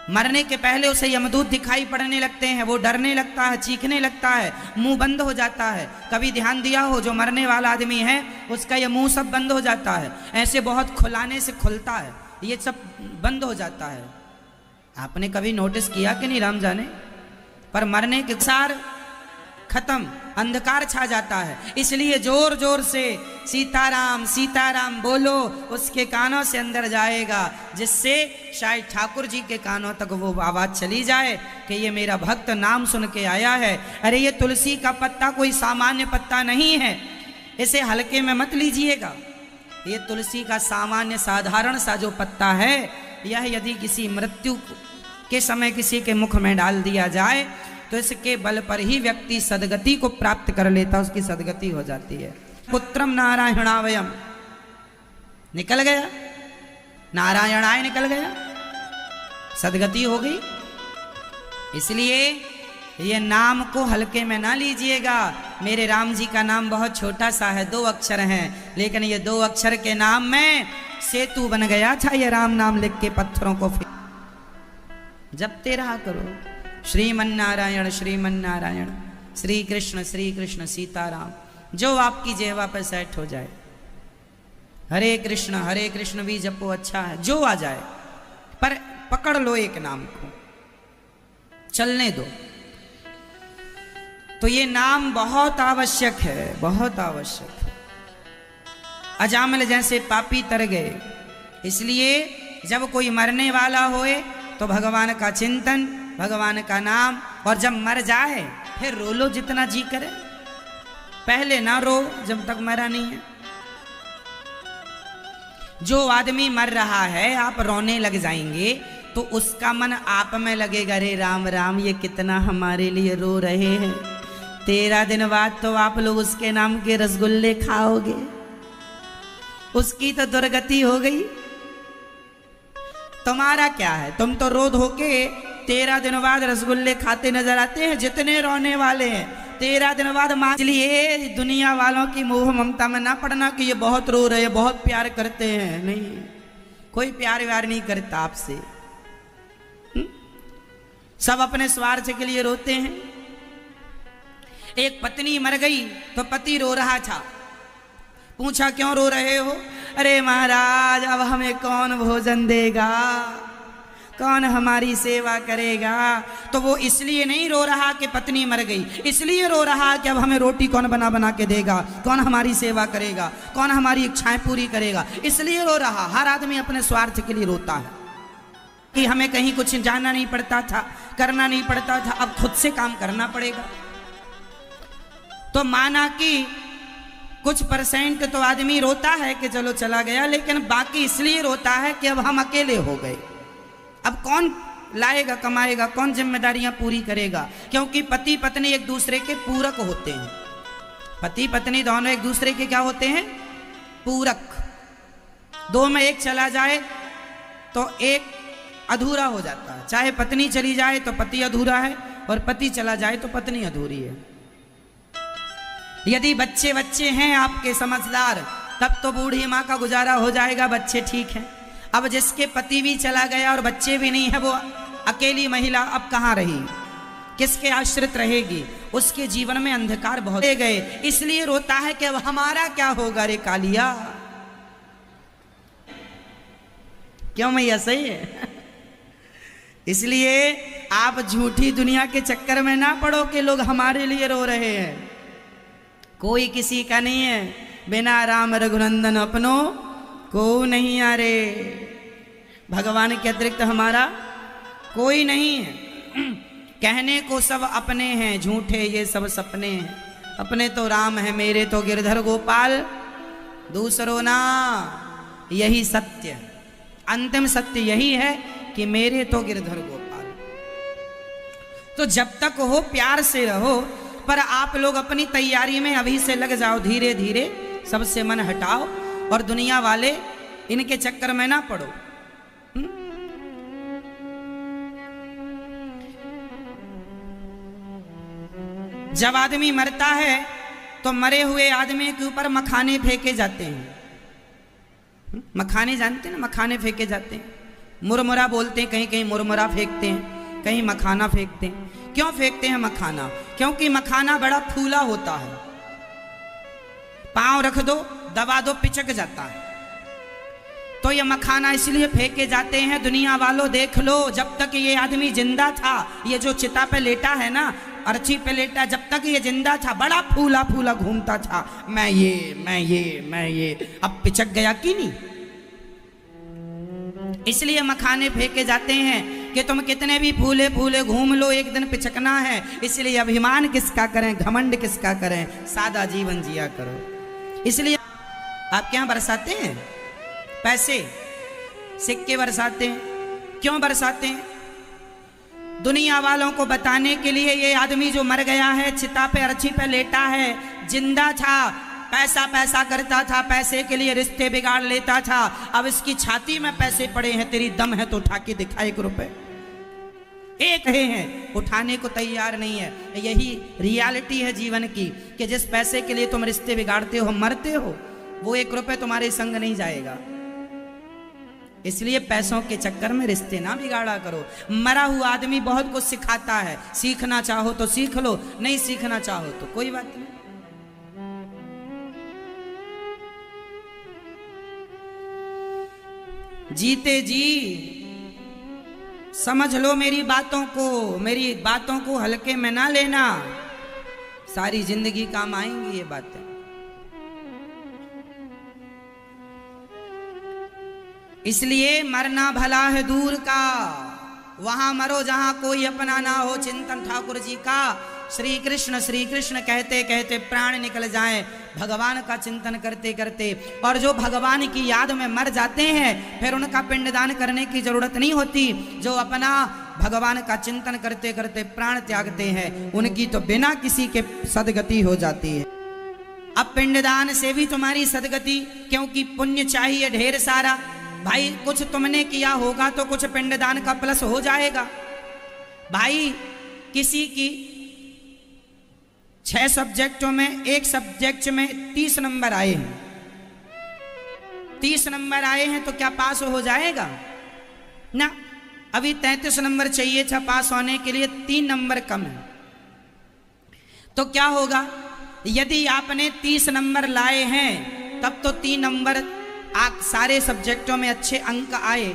मरने के पहले उसे यमदूत दिखाई पड़ने लगते हैं, वो डरने लगता है, चीखने लगता है, मुंह बंद हो जाता है। कभी ध्यान दिया हो, जो मरने वाला आदमी है उसका ये मुंह सब बंद हो जाता है, ऐसे बहुत खुलाने से खुलता है, ये सब बंद हो जाता है। आपने कभी नोटिस किया कि नहीं राम जाने? पर मरने के सार खत्म, अंधकार छा जाता है। इसलिए जोर जोर से सीताराम सीताराम बोलो, उसके कानों से अंदर जाएगा, जिससे शायद ठाकुर जी के कानों तक वो आवाज चली जाए कि ये मेरा भक्त नाम सुन के आया है। अरे ये तुलसी का पत्ता कोई सामान्य पत्ता नहीं है, इसे हल्के में मत लीजिएगा। ये तुलसी का सामान्य साधारण सा जो पत्ता है, यह यदि किसी मृत्यु के समय किसी के मुख में डाल दिया जाए तो इसके बल पर ही व्यक्ति सदगति को प्राप्त कर लेता, उसकी सदगति हो जाती है। पुत्रम नारायणावयम निकल गया, नारायणाय निकल गया, सदगति हो गई। इसलिए ये नाम को हल्के में ना लीजिएगा। मेरे राम जी का नाम बहुत छोटा सा है, 2 अक्षर हैं, लेकिन ये 2 अक्षर के नाम में सेतु बन गया था। ये राम नाम लिख के पत्थरों को जपते रहा करो। श्रीमन्नारायण श्रीमन्नारायण, श्री कृष्ण सीताराम, जो आपकी जेवा पर सेट हो जाए। हरे कृष्ण भी जपो, अच्छा है, जो आ जाए, पर पकड़ लो एक नाम को, चलने दो। तो ये नाम बहुत आवश्यक है, बहुत आवश्यक है। अजामिल जैसे पापी तर गए। इसलिए जब कोई मरने वाला होए तो भगवान का चिंतन, भगवान का नाम, और जब मर जाए फिर रो लो जितना जी करे, पहले ना रो जब तक मरा नहीं है। जो आदमी मर रहा है आप रोने लग जाएंगे तो उसका मन आप में लगेगा, अरे राम राम ये कितना हमारे लिए रो रहे हैं। 13 दिन बाद तो आप लोग उसके नाम के रसगुल्ले खाओगे, उसकी तो दुर्गति हो गई। तुम्हारा क्या है, तुम तो रो धो के 13 दिन बाद रसगुल्ले खाते नजर आते हैं। जितने रोने वाले हैं 13 दिन बाद मां। इसलिए दुनिया वालों की मोह ममता में ना पड़ना कि ये बहुत रो रहे हैं, बहुत प्यार करते हैं। नहीं, कोई प्यार व्यार नहीं करता आपसे। सब अपने स्वार्थ के लिए रोते हैं। एक पत्नी मर गई तो पति रो रहा था। पूछा क्यों रो रहे हो? अरे महाराज अब हमें कौन भोजन देगा, कौन हमारी सेवा करेगा। तो वो इसलिए नहीं रो रहा कि पत्नी मर गई, इसलिए रो रहा कि अब हमें रोटी कौन बना बना के देगा, कौन हमारी सेवा करेगा, कौन हमारी इच्छाएं पूरी करेगा, इसलिए रो रहा। हर आदमी अपने स्वार्थ के लिए रोता है कि हमें कहीं कुछ जाना नहीं पड़ता था, करना नहीं पड़ता था, अब खुद से काम करना पड़ेगा। तो माना कि कुछ परसेंट तो आदमी रोता है कि चलो चला गया, लेकिन बाकी इसलिए रोता है कि अब हम अकेले हो गए। अब कौन लाएगा, कमाएगा, कौन जिम्मेदारियां पूरी करेगा? क्योंकि पति पत्नी एक दूसरे के पूरक होते हैं। पति पत्नी दोनों एक दूसरे के क्या होते हैं? पूरक। दो में एक चला जाए तो एक अधूरा हो जाता है। चाहे पत्नी चली जाए तो पति अधूरा है, और पति चला जाए तो पत्नी अधूरी है। यदि बच्चे हैं आपके समझदार, तब तो बूढ़ी माँ का गुजारा हो जाएगा, बच्चे ठीक हैं। अब जिसके पति भी चला गया और बच्चे भी नहीं है, वो अकेली महिला अब कहाँ रही, किसके आश्रित रहेगी? उसके जीवन में अंधकार बहुत गए, इसलिए रोता है कि अब हमारा क्या होगा रे कालिया। क्यों मैया, सही है? इसलिए आप झूठी दुनिया के चक्कर में ना पड़ो कि लोग हमारे लिए रो रहे हैं। कोई किसी का नहीं है, बिना राम रघुनंदन अपनो को नहीं आ रे। भगवान के अतिरिक्त हमारा कोई नहीं है। कहने को सब अपने हैं, झूठे ये सब सपने हैं। अपने तो राम है, मेरे तो गिरधर गोपाल, दूसरों ना। यही सत्य, अंतिम सत्य यही है कि मेरे तो गिरधर गोपाल। तो जब तक हो प्यार से रहो, पर आप लोग अपनी तैयारी में अभी से लग जाओ। धीरे धीरे सबसे मन हटाओ और दुनिया वाले इनके चक्कर में ना पड़ो। जब आदमी मरता है तो मरे हुए आदमी के ऊपर मखाने फेंके जाते हैं। मखाने जानते हैं ना, मखाने फेंके जाते हैं। मुरमुरा बोलते हैं, कहीं कहीं मुरमुरा फेंकते हैं, कहीं मखाना फेंकते हैं। क्यों फेंकते हैं मखाना? क्योंकि मखाना बड़ा फूला होता है, पांव रख दो दबा दो पिचक जाता है। तो ये मखाना इसलिए फेंके जाते हैं। दुनिया वालों देख लो, जब तक ये आदमी जिंदा था, ये जो चिता पे लेटा है ना, अर्थी पे लेटा, जब तक ये जिंदा था बड़ा फूला फूला घूमता था, मैं ये। अब पिचक गया कि नहीं? इसलिए मखाने फेंके जाते हैं कि तुम कितने भी फूले फूले घूम लो, एक दिन पिचकना है। इसलिए अभिमान किसका करें, घमंड किसका करें, सादा जीवन जिया करो। इसलिए आप क्या बरसाते हैं? पैसे, सिक्के बरसाते हैं। क्यों बरसाते हैं? दुनिया वालों को बताने के लिए ये आदमी जो मर गया है, चिता पे अर्थी पे लेटा है, जिंदा था, पैसा पैसा करता था, पैसे के लिए रिश्ते बिगाड़ लेता था। अब इसकी छाती में पैसे पड़े हैं, तेरी दम है तो उठा के दिखा 1 रुपए। एक हैं, उठाने को तैयार नहीं है। यही रियलिटी है जीवन की कि जिस पैसे के लिए तुम रिश्ते बिगाड़ते हो, मरते हो, वो 1 रुपए तुम्हारे संग नहीं जाएगा। इसलिए पैसों के चक्कर में रिश्ते ना बिगाड़ा करो। मरा हुआ आदमी बहुत कुछ सिखाता है, सीखना चाहो तो सीख लो, नहीं सीखना चाहो तो कोई बात नहीं। जीते जी समझ लो मेरी बातों को हल्के में ना लेना, सारी जिंदगी काम आएंगी ये बातें। इसलिए मरना भला है दूर का, वहां मरो जहां कोई अपना ना हो। चिंतन ठाकुर जी का। श्री कृष्ण कहते कहते प्राण निकल जाए भगवान का चिंतन करते करते। और जो भगवान की याद में मर जाते हैं फिर उनका पिंडदान करने की जरूरत नहीं होती। जो अपना भगवान का चिंतन करते करते प्राण त्यागते हैं उनकी तो बिना किसी के सदगति हो जाती है। अब पिंडदान से भी तुम्हारी सदगति, क्योंकि पुण्य चाहिए ढेर सारा। भाई कुछ तुमने किया होगा तो कुछ पिंडदान का प्लस हो जाएगा। भाई किसी की 6 सब्जेक्टों में एक सब्जेक्ट में 30 नंबर आए हैं, 30 नंबर आए हैं तो क्या पास हो जाएगा ना। अभी 33 नंबर चाहिए था पास होने के लिए, 3 नंबर कम है। तो क्या होगा, यदि आपने 30 नंबर लाए हैं तब तो 3 नंबर सारे सब्जेक्टों में अच्छे अंक आए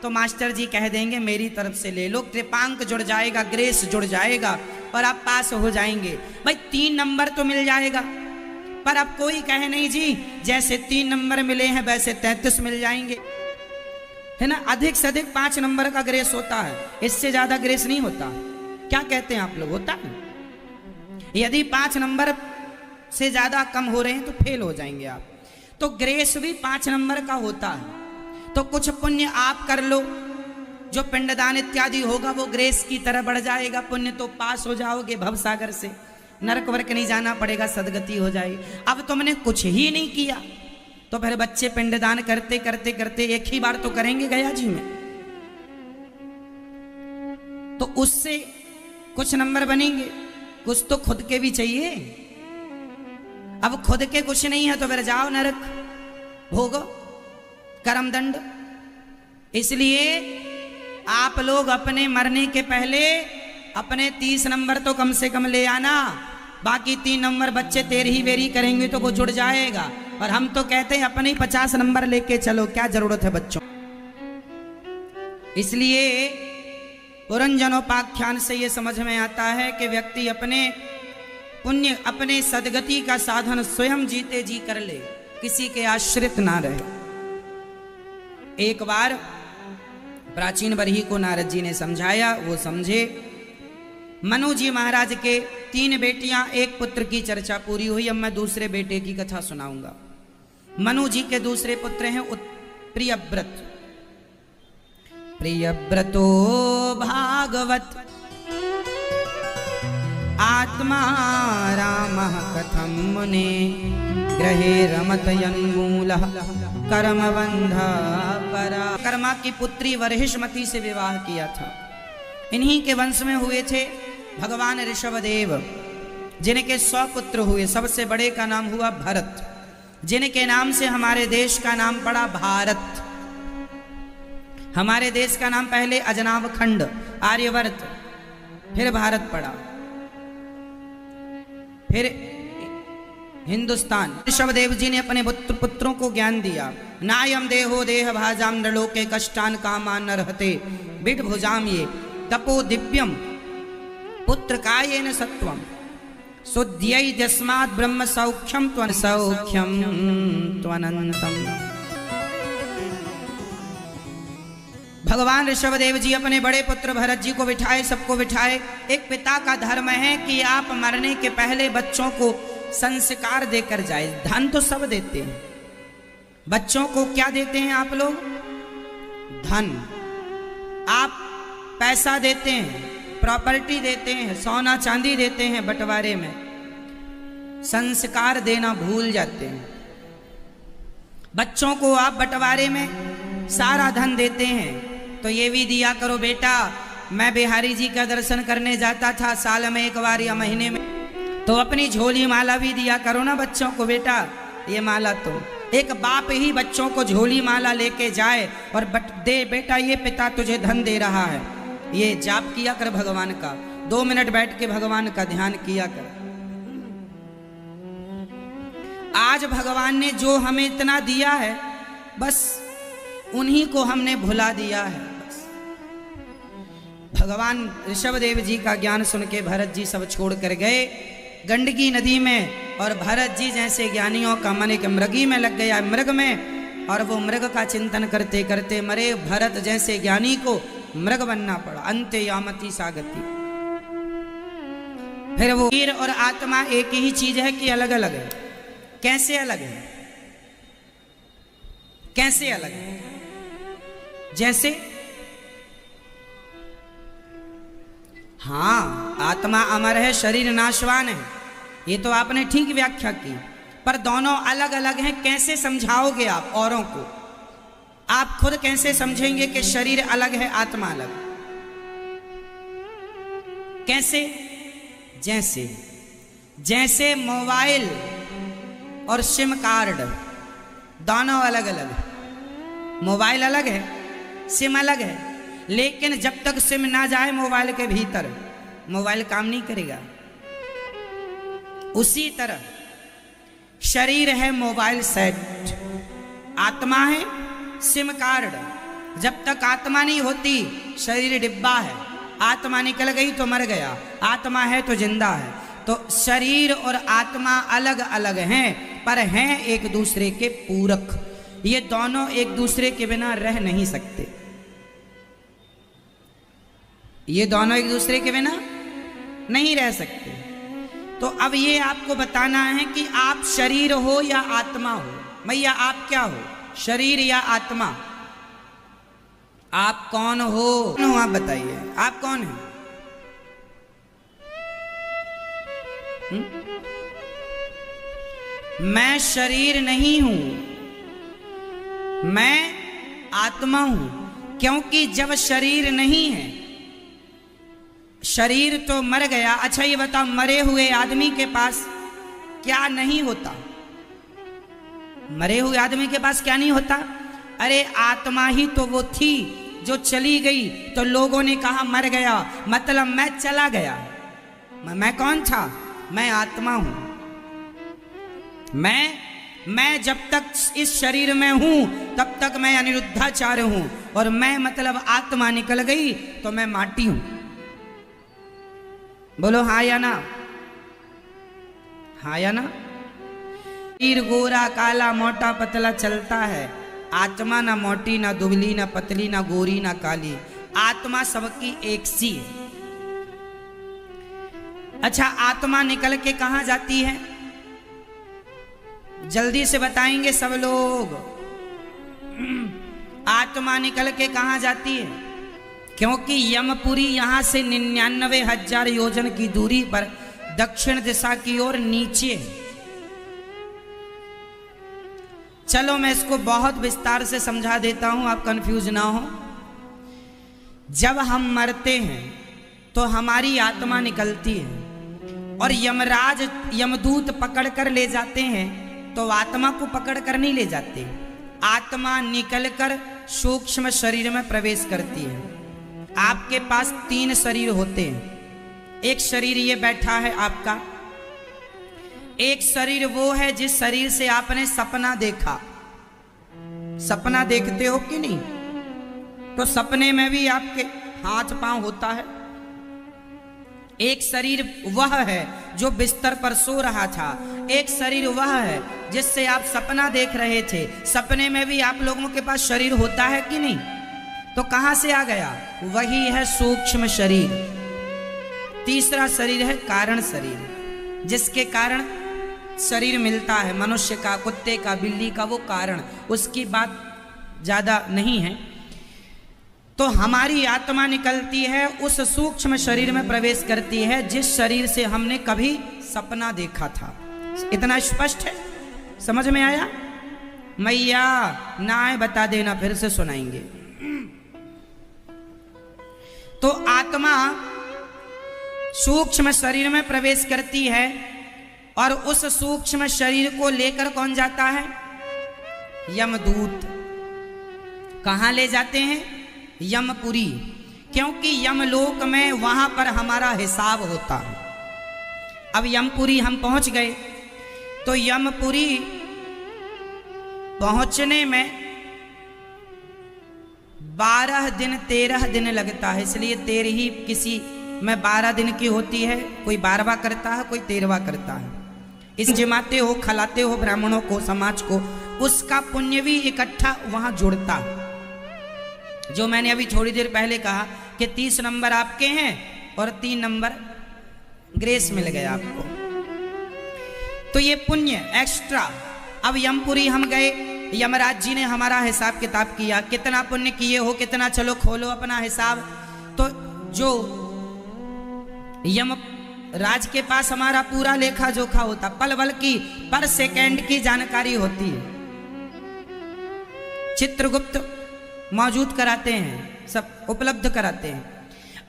तो मास्टर जी कह देंगे मेरी तरफ से ले लो, कृपांक जुड़ जाएगा, ग्रेस जुड़ जाएगा और आप पास हो जाएंगे। भाई 3 नंबर तो मिल जाएगा, पर अब कोई कहे नहीं जी जैसे 3 नंबर मिले हैं वैसे 33 मिल जाएंगे, है ना। अधिक से अधिक 5 नंबर का ग्रेस होता है, इससे ज्यादा ग्रेस नहीं होता। क्या कहते हैं आप लोग, होता है? यदि 5 नंबर से ज्यादा कम हो रहे हैं तो फेल हो जाएंगे आप। तो ग्रेस भी 5 नंबर का होता है। तो कुछ पुण्य आप कर लो, जो पिंडदान इत्यादि होगा वो ग्रेस की तरह बढ़ जाएगा, पुण्य तो पास हो जाओगे भवसागर से, नरक वर्क नहीं जाना पड़ेगा, सदगति हो जाएगी। अब तुमने कुछ ही नहीं किया तो फिर बच्चे पिंडदान करते करते करते एक ही बार तो करेंगे गया जी में, तो उससे कुछ नंबर बनेंगे, कुछ तो खुद के भी चाहिए। अब खुद के कुछ नहीं है तो फिर जाओ नरक भोगो कर्म दंड। इसलिए आप लोग अपने मरने के पहले अपने 30 नंबर तो कम से कम ले आना, बाकी 3 नंबर बच्चे तेरही बेरी करेंगे तो वो जुड़ जाएगा। और हम तो कहते हैं अपने 50 नंबर लेके चलो, क्या जरूरत है बच्चों। इसलिए पुरंजनोपाख्यान से ये समझ में आता है कि व्यक्ति अपने पुण्य, अपने सदगति का साधन स्वयं जीते जी कर ले, किसी के आश्रित ना रहे। एक बार प्राचीन बरही को नारद जी ने समझाया, वो समझे। मनु जी महाराज के 3 बेटियां 1 पुत्र की चर्चा पूरी हुई। अब मैं दूसरे बेटे की कथा सुनाऊंगा। मनु जी के दूसरे पुत्र हैं प्रियव्रत। प्रियव्रतो भागवत आत्मा रामः कथं मुने ग्रहे रमत यन्मूलः कर्मबन्धा परा। कर्मा की पुत्री वरहिष्मती से विवाह किया था। इन्हीं के वंश में हुए थे भगवान ऋषभदेव, जिनके 100 पुत्र हुए। सबसे बड़े का नाम हुआ भरत, जिनके नाम से हमारे देश का नाम पड़ा भारत। हमारे देश का नाम पहले अजनाब खंड आर्यवर्त, फिर भारत पड़ा, फिर हिंदुस्तान। ऋषभदेव जी ने अपने पुत्रों को ज्ञान दिया। नायम देहो देह भाजाम नलोके कष्टान कामान रहते बिड भुजाम ये तपो दिव्यम पुत्र कायेन सत्वम सुद्यै जस्मात् ब्रह्म सौख्यम त्वनंतम। भगवान ऋषभदेव जी अपने बड़े पुत्र भरत जी को बिठाए, सबको बिठाए। एक पिता का धर्म है कि आप मरने के पहले बच्चों को संस्कार देकर जाए। धन तो सब देते हैं, बच्चों को क्या देते हैं आप लोग? धन। आप पैसा देते हैं, प्रॉपर्टी देते हैं, सोना चांदी देते हैं बंटवारे में, संस्कार देना भूल जाते हैं। बच्चों को आप बंटवारे में सारा धन देते हैं तो ये भी दिया करो बेटा। मैं बिहारी जी का दर्शन करने जाता था साल में 1 बार या महीने में, तो अपनी झोली माला भी दिया करो ना बच्चों को। बेटा ये माला तो एक बाप ही बच्चों को झोली माला लेके जाए और दे, बेटा ये पिता तुझे धन दे रहा है, ये जाप किया कर भगवान का, 2 मिनट बैठ के भगवान का ध्यान किया कर। आज भगवान ने जो हमें इतना दिया है बस उन्हीं को हमने भुला दिया है। बस भगवान ऋषभदेव जी का ज्ञान सुन के भरत जी सब छोड़ कर गए गंडकी नदी में, और भरत जी जैसे ज्ञानियों का मन एक मृगी में लग गया, मृग में, और वो मृग का चिंतन करते करते मरे। भरत जैसे ज्ञानी को मृग बनना पड़ा, अंत्य यामति सागति। फिर वो शरीर और आत्मा एक ही चीज है कि अलग अलग है? कैसे अलग है? कैसे अलग है? जैसे हाँ, आत्मा अमर है, शरीर नाशवान है, ये तो आपने ठीक व्याख्या की, पर दोनों अलग अलग हैं। कैसे समझाओगे आप औरों को? आप खुद कैसे समझेंगे कि शरीर अलग है, आत्मा अलग? कैसे? जैसे जैसे मोबाइल और सिम कार्ड दोनों अलग अलग है। मोबाइल अलग है, सिम अलग है, लेकिन जब तक सिम ना जाए मोबाइल के भीतर, मोबाइल काम नहीं करेगा। उसी तरह शरीर है मोबाइल सेट, आत्मा है सिम कार्ड। जब तक आत्मा नहीं होती शरीर डिब्बा है, आत्मा निकल गई तो मर गया, आत्मा है तो जिंदा है। तो शरीर और आत्मा अलग अलग हैं, पर हैं एक दूसरे के पूरक। ये दोनों एक दूसरे के बिना रह नहीं सकते। ये दोनों एक दूसरे के बिना नहीं रह सकते। तो अब ये आपको बताना है कि आप शरीर हो या आत्मा हो। भैया आप क्या हो, शरीर या आत्मा? आप कौन हो? आप बताइए, आप कौन हैं? मैं शरीर नहीं हूं, मैं आत्मा हूं। क्योंकि जब शरीर नहीं है, शरीर तो मर गया। अच्छा ये बताओ, मरे हुए आदमी के पास क्या नहीं होता? मरे हुए आदमी के पास क्या नहीं होता? अरे आत्मा ही तो वो थी जो चली गई, तो लोगों ने कहा मर गया, मतलब मैं चला गया। मैं कौन था? मैं आत्मा हूं। मैं जब तक इस शरीर में हूं तब तक मैं अनिरुद्धाचार्य हूं, और मैं मतलब आत्मा निकल गई तो मैं माटी हूं। बोलो हाँ या ना? हाँ या ना? शरीर गोरा काला मोटा पतला चलता है, आत्मा ना मोटी ना दुबली ना पतली ना गोरी ना काली, आत्मा सबकी एक सी है। अच्छा आत्मा निकल के कहां जाती है? जल्दी से बताएंगे सब लोग। आत्मा निकल के कहां जाती है? क्योंकि यमपुरी यहां से 99,000 योजन की दूरी पर दक्षिण दिशा की ओर नीचे है। चलो मैं इसको बहुत विस्तार से समझा देता हूं, आप कंफ्यूज ना हो। जब हम मरते हैं तो हमारी आत्मा निकलती है और यमराज यमदूत पकड़ कर ले जाते हैं, तो आत्मा को पकड़ कर नहीं ले जाते। आत्मा निकलकर सूक्ष्म शरीर में प्रवेश करती है। आपके पास 3 शरीर होते हैं। एक शरीर ये बैठा है आपका, एक शरीर वो है जिस शरीर से आपने सपना देखा। सपना देखते हो कि नहीं? तो सपने में भी आपके हाथ पांव होता है। एक शरीर वह है जो बिस्तर पर सो रहा था, एक शरीर वह है जिससे आप सपना देख रहे थे। सपने में भी आप लोगों के पास शरीर होता है कि नहीं? तो कहां से आ गया? वही है सूक्ष्म शरीर। तीसरा शरीर है कारण शरीर, जिसके कारण शरीर मिलता है मनुष्य का, कुत्ते का, बिल्ली का, वो कारण, उसकी बात ज्यादा नहीं है। तो हमारी आत्मा निकलती है, उस सूक्ष्म शरीर में प्रवेश करती है जिस शरीर से हमने कभी सपना देखा था। इतना स्पष्ट है? समझ में आया? मैया ना आए बता देना, फिर से सुनाएंगे। तो आत्मा सूक्ष्म शरीर में प्रवेश करती है और उस सूक्ष्म शरीर को लेकर कौन जाता है? यमदूत। कहां ले जाते हैं? यमपुरी। क्योंकि यमलोक में वहां पर हमारा हिसाब होता है। अब यमपुरी हम पहुंच गए, तो यमपुरी पहुंचने में 12 दिन 13 दिन लगता है। इसलिए 13 ही किसी में 12 दिन की होती है, कोई 12वां करता है, कोई 13वां करता है। इस जिमाते हो, खिलाते हो ब्राह्मणों को, समाज को, उसका पुण्य भी इकट्ठा वहां जुड़ता है। जो मैंने अभी थोड़ी देर पहले कहा कि 30 नंबर आपके हैं और 3 नंबर ग्रेस मिल गया आपको। तो ये पुण्य एक्स्ट्रा। अब यमपुरी हम गए, यमराज जी ने हमारा हिसाब किताब किया, कितना पुण्य किए हो कितना, चलो खोलो अपना हिसाब। तो जो यम राज के पास हमारा पूरा लेखा जोखा होता, पल पल की पर सेकंड की जानकारी होती है, चित्रगुप्त मौजूद कराते हैं, सब उपलब्ध कराते हैं।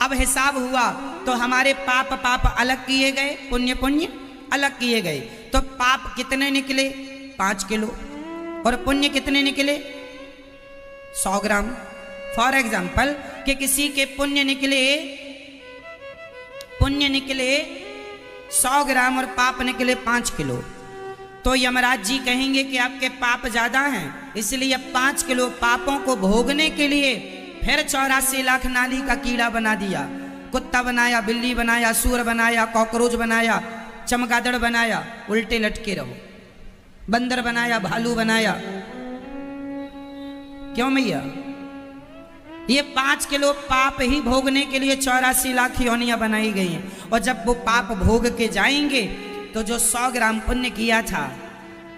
अब हिसाब हुआ तो हमारे पाप अलग किए गए, पुण्य पुण्य अलग किए गए। तो पाप कितने निकले? 5 किलो। और पुण्य कितने निकले? 100 ग्राम। फॉर एग्जाम्पल कि किसी के पुण्य निकले 100 ग्राम और पाप निकले 5 किलो, तो यमराज जी कहेंगे कि आपके पाप ज्यादा हैं, इसलिए 5 किलो पापों को भोगने के लिए फिर 84 लाख नाली का कीड़ा बना दिया, कुत्ता बनाया, बिल्ली बनाया, सूअर बनाया, कॉकरोच बनाया, चमगादड़ बनाया, उल्टे लटके रहो, बंदर बनाया, भालू बनाया। क्यों भैया? ये 5 किलो पाप ही भोगने के लिए 84 लाख योनियां बनाई गई हैं। और जब वो पाप भोग के जाएंगे तो जो 100 ग्राम पुण्य किया था,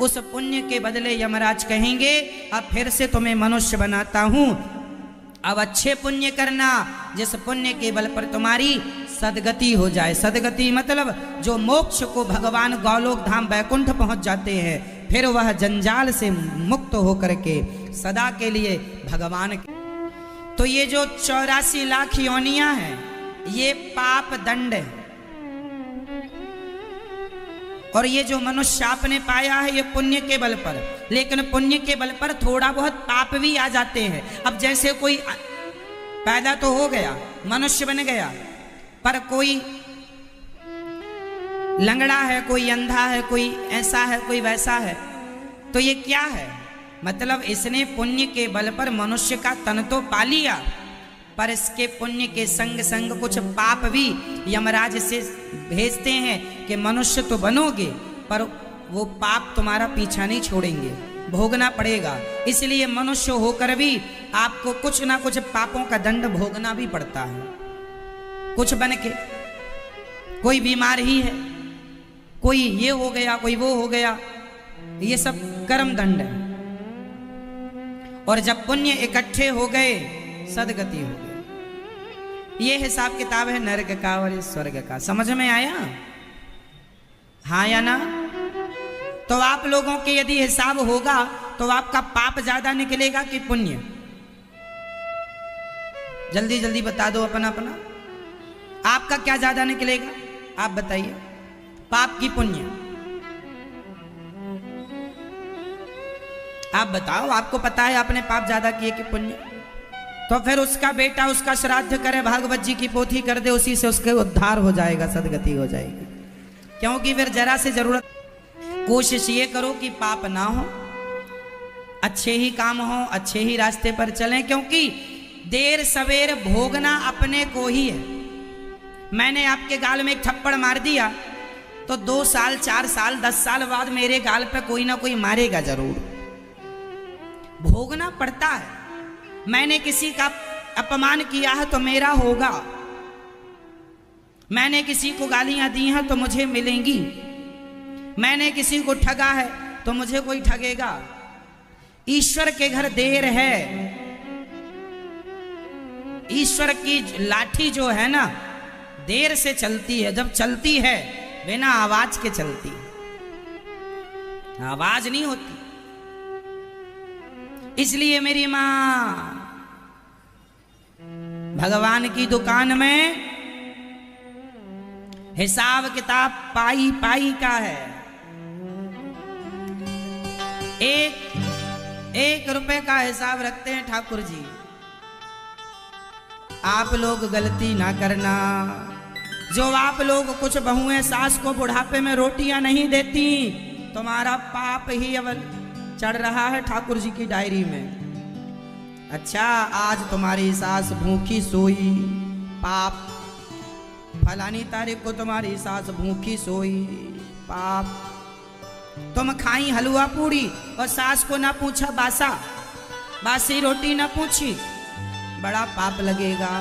उस पुण्य के बदले यमराज कहेंगे अब फिर से तुम्हें मनुष्य बनाता हूं, अब अच्छे पुण्य करना, जिस पुण्य के बल पर तुम्हारी सदगति हो जाए। सदगति मतलब जो मोक्ष को भगवान गौलोक धाम वैकुंठ पहुंच जाते हैं, फिर वह जंजाल से मुक्त होकर के सदा के लिए भगवान के। तो ये जो 84 लाख योनियां हैं, ये पाप दंड है। और ये जो मनुष्य आपने पाया है, ये पुण्य के बल पर, लेकिन पुण्य के बल पर थोड़ा बहुत पाप भी आ जाते हैं। अब जैसे कोई पैदा तो हो गया, मनुष्य बन गया, पर कोई लंगड़ा है, कोई अंधा है, कोई ऐसा है, कोई वैसा है, तो ये क्या है? मतलब इसने पुण्य के बल पर मनुष्य का तन तो पा लिया, पर इसके पुण्य के संग संग कुछ पाप भी यमराज से भेजते हैं कि मनुष्य तो बनोगे, पर वो पाप तुम्हारा पीछा नहीं छोड़ेंगे, भोगना पड़ेगा। इसलिए मनुष्य होकर भी आपको कुछ ना कुछ पापों का दंड भोगना भी पड़ता है। कुछ बन के, कोई बीमार ही है, कोई ये हो गया, कोई वो हो गया, ये सब कर्म दंड है। और जब पुण्य इकट्ठे हो गए, सदगति हो गई। ये हिसाब किताब है नरक का और स्वर्ग का। समझ में आया? हाँ या ना? तो आप लोगों के यदि हिसाब होगा तो आपका पाप ज्यादा निकलेगा कि पुण्य? जल्दी जल्दी बता दो अपना अपना, आपका क्या ज्यादा निकलेगा? आप बताइए, पाप की पुण्य? आप बताओ, आपको पता है आपने पाप ज्यादा किए कि पुण्य? तो फिर उसका बेटा उसका श्राद्ध करे, भागवत जी की पोथी कर दे, उसी से उसके उद्धार हो जाएगा, सदगति हो जाएगी। क्योंकि फिर जरा से जरूरत, कोशिश ये करो कि पाप ना हो, अच्छे ही काम हो, अच्छे ही रास्ते पर चलें, क्योंकि देर सवेर भोगना अपने को ही है। मैंने आपके गाल में एक थप्पड़ मार दिया तो 2 साल 4 साल 10 साल बाद मेरे गाल पे कोई ना कोई मारेगा जरूर, भोगना पड़ता है। मैंने किसी का अपमान किया है तो मेरा होगा, मैंने किसी को गालियां दी हैं तो मुझे मिलेंगी, मैंने किसी को ठगा है तो मुझे कोई ठगेगा। ईश्वर के घर देर है, ईश्वर की लाठी जो है ना, देर से चलती है। जब चलती है बिना आवाज के चलती, आवाज नहीं होती। इसलिए मेरी मां भगवान की दुकान में हिसाब किताब पाई पाई का है। 1 रुपए का हिसाब रखते हैं ठाकुर जी। आप लोग गलती ना करना, जो आप लोग कुछ बहुएं सास को बुढ़ापे में रोटियां नहीं देती, तुम्हारा पाप ही अवल चढ़ रहा है ठाकुर जी की डायरी में। अच्छा, आज तुम्हारी सास भूखी सोई, पाप। फलानी तारीख को तुम्हारी सास भूखी सोई, पाप। तुम खाई हलवा पूड़ी और सास को ना पूछा बासा, बासी रोटी ना पूछी, बड़ा पाप लगेगा।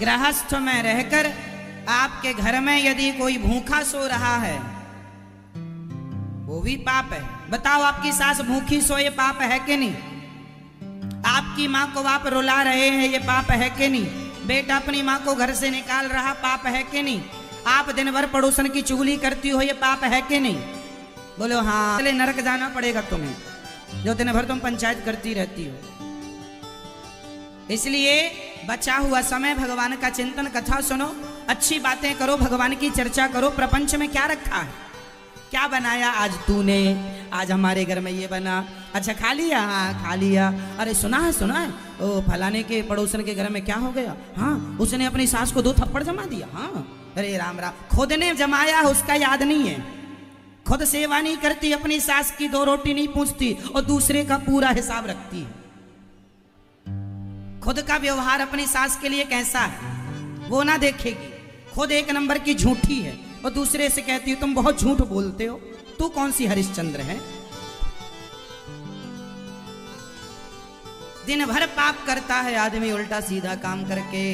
गृहस्थ में रहकर आपके घर में यदि कोई भूखा सो रहा है वो भी पाप है। बताओ, आपकी सास भूखी सोए पाप है कि नहीं? आपकी माँ को आप रुला रहे हैं, ये पाप है कि नहीं? बेटा अपनी माँ को घर से निकाल रहा, पाप है कि नहीं? आप दिन भर पड़ोसन की चुगली करती हो, ये पाप है कि नहीं? बोलो हाँ। चले नरक जाना पड़ेगा तुम्हें, जो दिन भर तुम पंचायत करती रहती हो। इसलिए बचा हुआ समय भगवान का चिंतन, कथा सुनो, अच्छी बातें करो, भगवान की चर्चा करो। प्रपंच में क्या रखा है, क्या बनाया आज तूने? आज हमारे घर में ये बना, अच्छा खा लिया? हाँ खा लिया। अरे सुना है ओ फलाने के पड़ोसन के घर में क्या हो गया? हाँ उसने अपनी सास को 2 थप्पड़ जमा दिया। हाँ अरे राम राम, खुद ने जमाया उसका याद नहीं है, खुद सेवा नहीं करती, अपनी सास की 2 रोटी नहीं पूछती और दूसरे का पूरा हिसाब रखती है। खुद का व्यवहार अपनी सास के लिए कैसा है वो ना देखेगी, खुद 1 नंबर की झूठी है और दूसरे से कहती है तुम बहुत झूठ बोलते हो। तू कौन सी हरिश्चंद्र है? दिन भर पाप करता है आदमी उल्टा सीधा काम करके।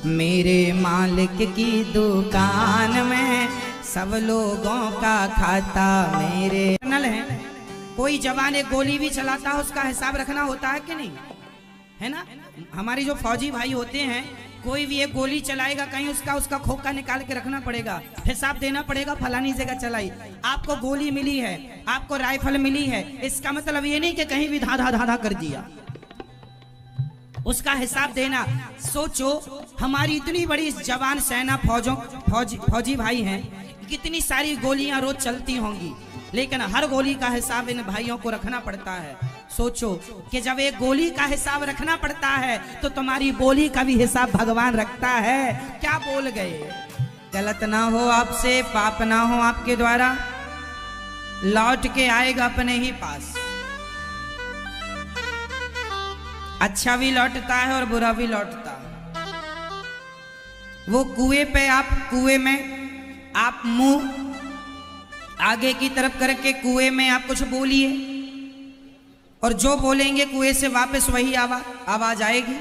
मेरे मालिक की दुकान में सब लोगों का खाता मेरे नल है। कोई जवान एक गोली भी चलाता है, उसका हिसाब रखना होता है कि नहीं? है ना? हमारी जो फौजी भाई होते हैं, कोई भी एक गोली चलाएगा कहीं उसका खोखा निकाल के रखना पड़ेगा, हिसाब देना पड़ेगा, फलानी जगह चलाई। आपको गोली मिली है, आपको राइफल मिली है, इसका मतलब ये नहीं कि कहीं भी धा कर दिया, उसका हिसाब देना। सोचो हमारी इतनी बड़ी जवान सेना फौजी भाई हैं, कितनी सारी गोलियां रोज चलती होंगी, लेकिन हर गोली का हिसाब इन भाइयों को रखना पड़ता है। सोचो कि जब एक गोली का हिसाब रखना पड़ता है तो तुम्हारी बोली का भी हिसाब भगवान रखता है। क्या बोल गए? गलत ना हो आपसे, पाप ना हो आपके द्वारा, लौट के आएगा अपने ही पास। अच्छा भी लौटता है और बुरा भी लौटता है। वो कुएं में आप मुंह आगे की तरफ करके कुएं में आप कुछ बोलिए और जो बोलेंगे कुएं से वापस वही आवाज आएगी।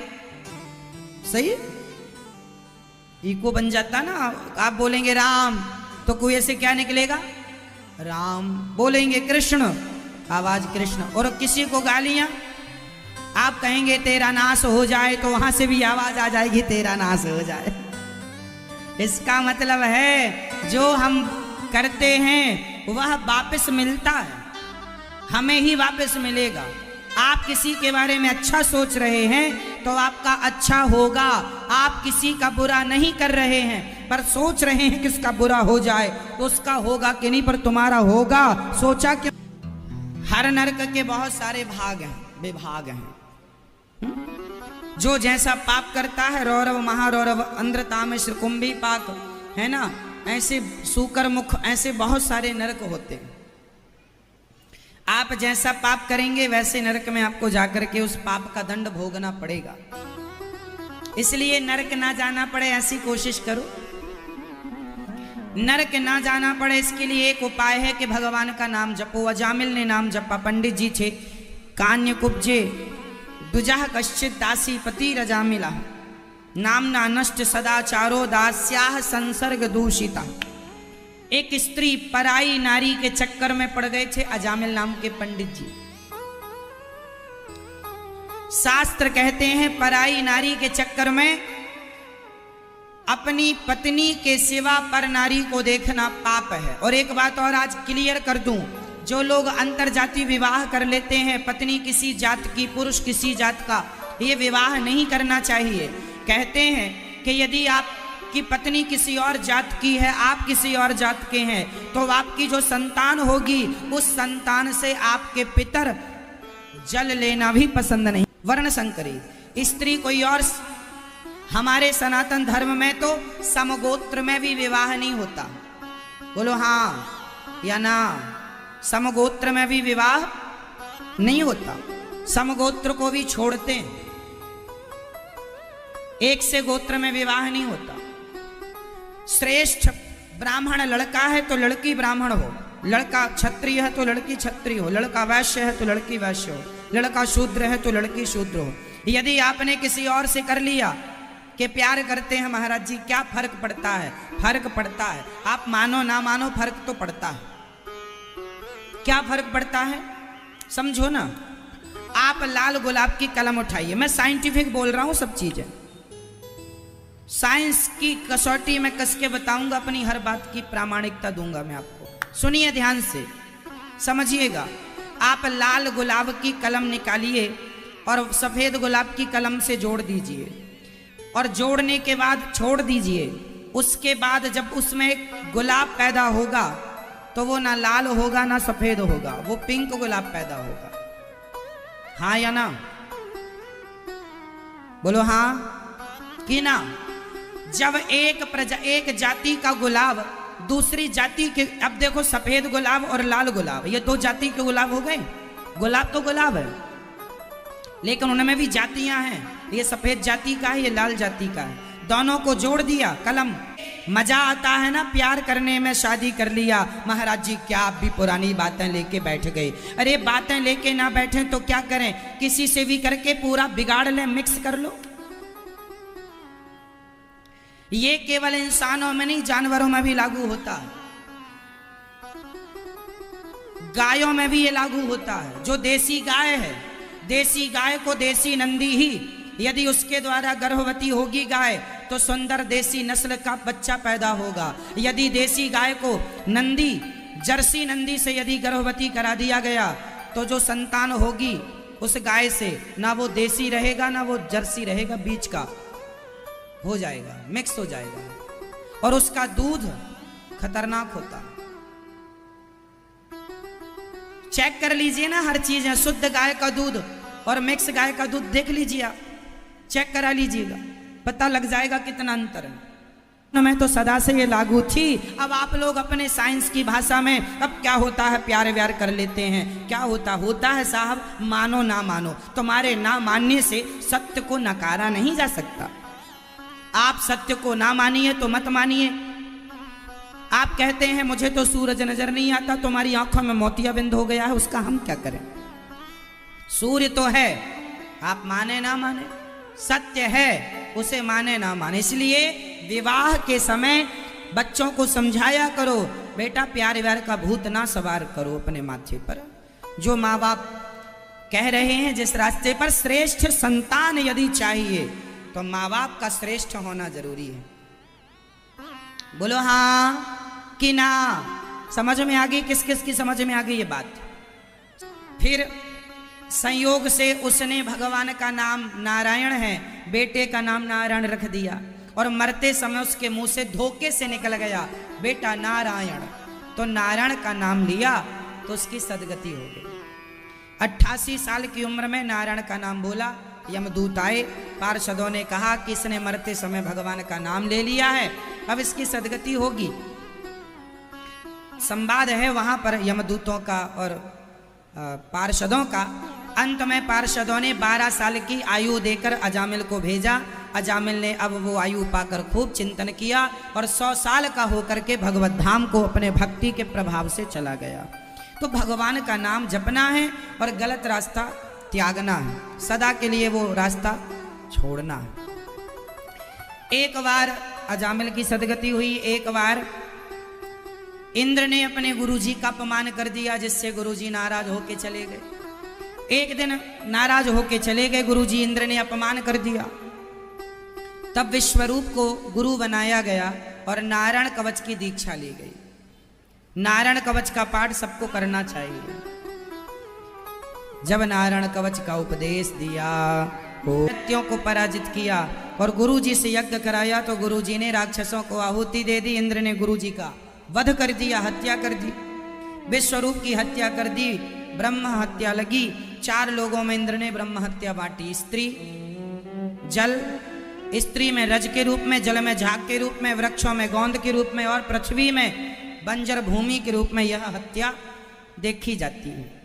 सही इको बन जाता ना। आप बोलेंगे राम तो कुएं से क्या निकलेगा? राम। बोलेंगे कृष्ण, आवाज कृष्ण। और किसी को गालियां आप कहेंगे तेरा नाश हो जाए तो वहां से भी आवाज आ जाएगी तेरा नाश हो जाए। इसका मतलब है जो हम करते हैं वह वापस मिलता है, हमें ही वापस मिलेगा। आप किसी के बारे में अच्छा सोच रहे हैं तो आपका अच्छा होगा। आप किसी का बुरा नहीं कर रहे हैं पर सोच रहे हैं किसका बुरा हो जाए तो उसका होगा कि नहीं, पर तुम्हारा होगा। सोचा कि हर नरक के बहुत सारे विभाग हैं। जो जैसा पाप करता है, रौरव महारौरव अंध्रतामिश्र कुंभी पाक, है ना, ऐसे सूकर मुख, ऐसे बहुत सारे नरक होते हैं। आप जैसा पाप करेंगे वैसे नरक में आपको जाकर के उस पाप का दंड भोगना पड़ेगा। इसलिए नरक ना जाना पड़े ऐसी कोशिश करो। नरक ना जाना पड़े इसके लिए एक उपाय है कि भगवान का नाम जपो। अजामिल ने नाम जपा। पंडित जी थे, कान्य कुब्जे दुजह कश्चित दासी पति रजामिला, नामना नष्ट सदाचारो दास्याह संसर्ग दूषिता। एक स्त्री पराई नारी के चक्कर में पड़ गए थे अजामिल नाम के पंडित जी। शास्त्र कहते हैं पराई नारी के चक्कर में अपनी पत्नी के सिवा पर नारी को देखना पाप है। और एक बात और आज क्लियर कर दूं, जो लोग अंतरजातीय विवाह कर लेते हैं, पत्नी किसी जात की पुरुष किसी जात का, ये विवाह नहीं करना चाहिए। कहते हैं कि यदि आपकी पत्नी किसी और जात की है, आप किसी और जात के हैं, तो आपकी जो संतान होगी उस संतान से आपके पितर जल लेना भी पसंद नहीं। वर्ण संकरी स्त्री कोई और, हमारे सनातन धर्म में तो समगोत्र में भी विवाह नहीं होता। बोलो हाँ या ना? समगोत्र में भी विवाह नहीं होता, समगोत्र को भी छोड़ते हैं। एक से गोत्र में विवाह नहीं होता। श्रेष्ठ ब्राह्मण लड़का है तो लड़की ब्राह्मण हो, लड़का क्षत्रिय है तो लड़की क्षत्रिय हो, लड़का वैश्य है तो लड़की वैश्य हो, लड़का शूद्र है तो लड़की शूद्र हो। यदि आपने किसी और से कर लिया, कि प्यार करते हैं महाराज जी, क्या फर्क पड़ता है? फर्क पड़ता है, आप मानो ना मानो फर्क तो पड़ता है। क्या फर्क पड़ता है समझो ना। आप लाल गुलाब की कलम उठाइए, मैं साइंटिफिक बोल रहा हूं सब चीजें, साइंस की कसौटी में कस के बताऊंगा, अपनी हर बात की प्रामाणिकता दूंगा मैं आपको। सुनिए ध्यान से, समझिएगा। आप लाल गुलाब की कलम निकालिए और सफेद गुलाब की कलम से जोड़ दीजिए, और जोड़ने के बाद छोड़ दीजिए। उसके बाद जब उसमें एक गुलाब पैदा होगा तो वो ना लाल होगा ना सफेद होगा, वो पिंक गुलाब पैदा होगा। हाँ या ना? बोलो हाँ कि ना? जब एक जाति का गुलाब दूसरी जाति के, अब देखो सफेद गुलाब और लाल गुलाब, ये दो जाति के गुलाब हो गए। गुलाब तो गुलाब है, लेकिन उनमें भी जातियां हैं। ये सफेद जाति का है, ये लाल जाति का है। दोनों को जोड़ दिया कलम। मजा आता है ना प्यार करने में, शादी कर लिया। महाराज जी क्या आप भी पुरानी बातें लेके बैठ गए? अरे बातें लेके ना बैठे तो क्या करें, किसी से भी करके पूरा बिगाड़ ले, मिक्स कर लो। ये केवल इंसानों में नहीं, जानवरों में भी लागू होता है, गायों में भी ये लागू होता है। जो देसी गाय है, देसी गाय को देसी नंदी ही यदि उसके द्वारा गर्भवती होगी गाय तो सुंदर देसी नस्ल का बच्चा पैदा होगा। यदि देसी गाय को नंदी, जर्सी नंदी से यदि गर्भवती करा दिया गया तो जो संतान होगी उस गाय से, ना वो देसी रहेगा ना वो जर्सी रहेगा, बीच का हो जाएगा, मिक्स हो जाएगा, और उसका दूध खतरनाक होता है। चेक कर लीजिए ना, हर चीज है। शुद्ध गाय का दूध और मिक्स गाय का दूध देख लीजिए, आप चेक करा लीजिएगा, पता लग जाएगा कितना अंतर है। मैं तो सदा से ये लागू थी। अब आप लोग अपने साइंस की भाषा में अब क्या होता है प्यार व्यार कर लेते हैं। क्या होता है साहब, मानो ना मानो, तुम्हारे ना मानने से सत्य को नकारा नहीं जा सकता। आप सत्य को ना मानिए तो मत मानिए। आप कहते हैं मुझे तो सूरज नजर नहीं आता, तुम्हारी आंखों में मोतियाबिंद हो गया है, उसका हम क्या करें? सूर्य तो है, आप माने ना माने, सत्य है, उसे माने ना माने। इसलिए विवाह के समय बच्चों को समझाया करो, बेटा प्यार व्यार का भूत ना सवार करो अपने माथे पर। जो माँ बाप कह रहे हैं जिस रास्ते पर, श्रेष्ठ संतान यदि चाहिए तो माँ बाप का श्रेष्ठ होना जरूरी है। बोलो हाँ कि ना? समझ में आ गई? किस किस की समझ में आ गई ये बात? फिर संयोग से उसने भगवान का नाम नारायण है, बेटे का नाम नारायण रख दिया, और मरते समय उसके मुंह से धोखे से निकल गया बेटा नारायण, तो नारायण का नाम लिया तो उसकी सदगति हो गई। 88 साल की उम्र में नारायण का नाम बोला, यमदूत आए, पार्षदों ने कहा कि इसने मरते समय भगवान का नाम ले लिया है, अब इसकी सदगति होगी। संवाद है वहां पर यमदूतों का और पार्षदों का। अंत में पार्षदों ने 12 साल की आयु देकर अजामिल को भेजा। अजामिल ने अब वो आयु पाकर खूब चिंतन किया और 100 साल का होकर के भगवत धाम को अपने भक्ति के प्रभाव से चला गया। तो भगवान का नाम जपना है और गलत रास्ता त्यागना है, सदा के लिए वो रास्ता छोड़ना है। एक बार अजामिल की सदगति हुई, एक बार इंद्र ने अपने गुरुजी का अपमान कर दिया, जिससे गुरुजी नाराज होके चले गए। एक दिन नाराज होके चले गए गुरुजी, इंद्र ने अपमान कर दिया। तब विश्वरूप को गुरु बनाया गया और नारायण कवच की दीक्षा ली गई। नारायण कवच का पाठ सबको करना चाहिए। जब नारायण कवच का उपदेश दिया, दैत्यों को पराजित किया और गुरुजी से यज्ञ कराया, तो गुरुजी ने राक्षसों को आहुति दे दी। इंद्र ने गुरुजी का वध कर दिया, हत्या कर दी, विश्वरूप की हत्या कर दी, ब्रह्म हत्या लगी। 4 लोगों में इंद्र ने ब्रह्म हत्या बांटी। स्त्री, जल, स्त्री में रज के रूप में, जल में झाग के रूप में, वृक्षों में गोंद के रूप में और पृथ्वी में बंजर भूमि के रूप में यह हत्या देखी जाती है।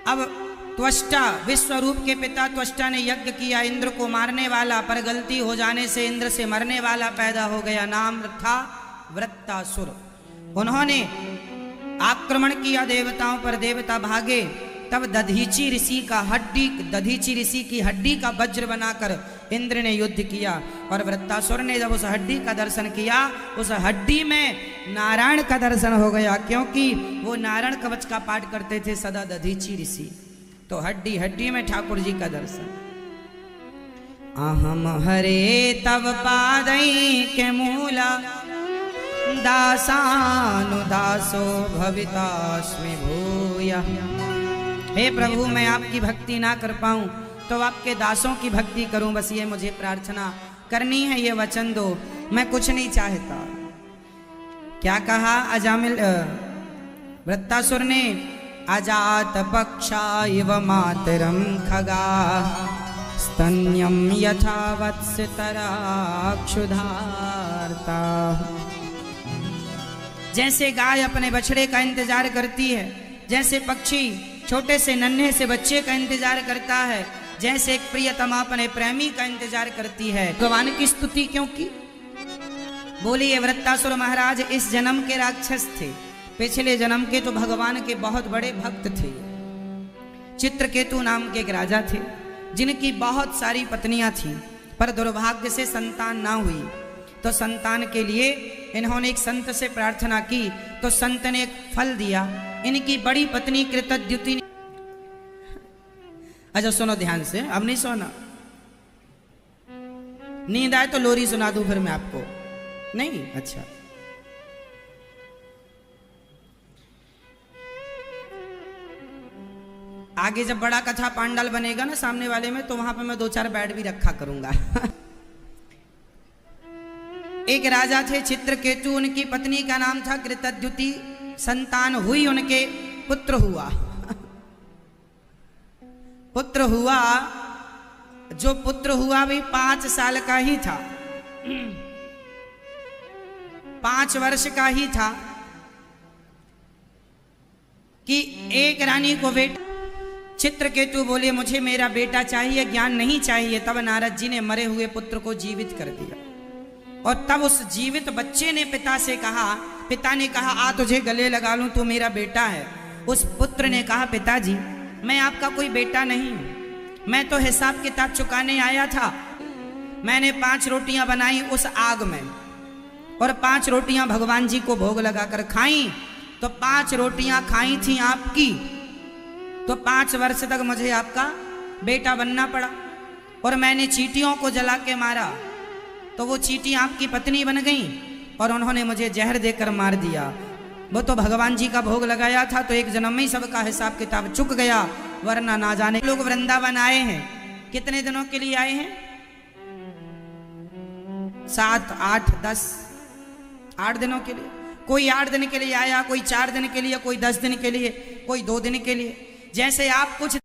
अब त्वष्टा, विश्वरूप के पिता त्वष्टा ने यज्ञ किया इंद्र को मारने वाला, पर गलती हो जाने से इंद्र से मरने वाला पैदा हो गया। नाम था वृत्तासुर। उन्होंने आक्रमण किया देवताओं पर, देवता भागे तब दधीची ऋषि की हड्डी का वज्र बनाकर इंद्र ने युद्ध किया। और वृत्तासुर ने जब उस हड्डी का दर्शन किया, उस हड्डी में नारायण का दर्शन हो गया, क्योंकि वो नारायण कवच का पाठ करते थे सदा दधीची ऋषि। तो हड्डी हड्डी में ठाकुर जी का दर्शन। अहम हरे तव पादई के मूला दासानुदासो भवितास्मि भूयः। हे प्रभु, मैं आपकी भक्ति ना कर पाऊं तो आपके दासों की भक्ति करूं, बस ये मुझे प्रार्थना करनी है, ये वचन दो, मैं कुछ नहीं चाहता। क्या कहा अजामिल वृत्तासुर ने? अजात पक्षा इव मातरम खगा स्तन्यम यथा वत्स तराक्षुधारता। जैसे गाय अपने बछड़े का इंतजार करती है, जैसे पक्षी छोटे से नन्हे से बच्चे का इंतजार करता है, जैसे एक प्रियतमा अपने प्रेमी का इंतजार करती है। भगवान की स्तुति क्यों की? बोलिए, वृत्तासुर महाराज इस जन्म के राक्षस थे, पिछले जन्म के तो भगवान के बहुत बड़े भक्त थे। चित्रकेतु नाम के एक राजा थे, जिनकी बहुत सारी पत्नियां थीं, पर दुर्भाग्य से संतान ना हुई। तो संतान के लिए इन्होंने एक संत से प्रार्थना की, तो संत ने एक फल दिया। इनकी बड़ी पत्नी कृतद्युति ने, अच्छा सुनो ध्यान से, अब नहीं सोना, नींद आए तो लोरी सुना दूं फिर मैं आपको? नहीं? अच्छा, आगे जब बड़ा कथा पांडाल बनेगा ना सामने वाले में, तो वहां पे मैं 2-4 बेड भी रखा करूंगा। एक राजा थे चित्रकेतु, उनकी पत्नी का नाम था कृतद्युति। संतान हुई, उनके पुत्र हुआ। पुत्र हुआ, जो पुत्र हुआ भी 5 साल का ही था, 5 वर्ष का ही था, कि एक रानी को बेटा। चित्रकेतु बोले मुझे मेरा बेटा चाहिए, ज्ञान नहीं चाहिए। तब नारद जी ने मरे हुए पुत्र को जीवित कर दिया, और तब उस जीवित बच्चे ने पिता से कहा, पिता ने कहा आ तुझे गले लगा लूं, तू मेरा बेटा है। उस पुत्र ने कहा पिताजी मैं आपका कोई बेटा नहीं हूं, मैं तो हिसाब किताब चुकाने आया था। मैंने 5 रोटियां बनाई उस आग में, और 5 रोटियां भगवान जी को भोग लगाकर खाई। तो 5 रोटियां खाई थी आपकी, तो 5 वर्ष तक मुझे आपका बेटा बनना पड़ा। और मैंने चींटियों को जला के मारा, तो वो चींटी आपकी पत्नी बन गई, और उन्होंने मुझे जहर देकर मार दिया। वो तो भगवान जी का भोग लगाया था, तो एक जन्म में ही सबका हिसाब किताब चुक गया, वरना ना जाने। लोग वृंदावन आए हैं, कितने दिनों के लिए आए हैं? 7, 8, 10, 8 दिनों के लिए। कोई 8 दिन के लिए आया, कोई 4 दिन के लिए, कोई 10 दिन के लिए, कोई 2 दिन के लिए। जैसे आप कुछ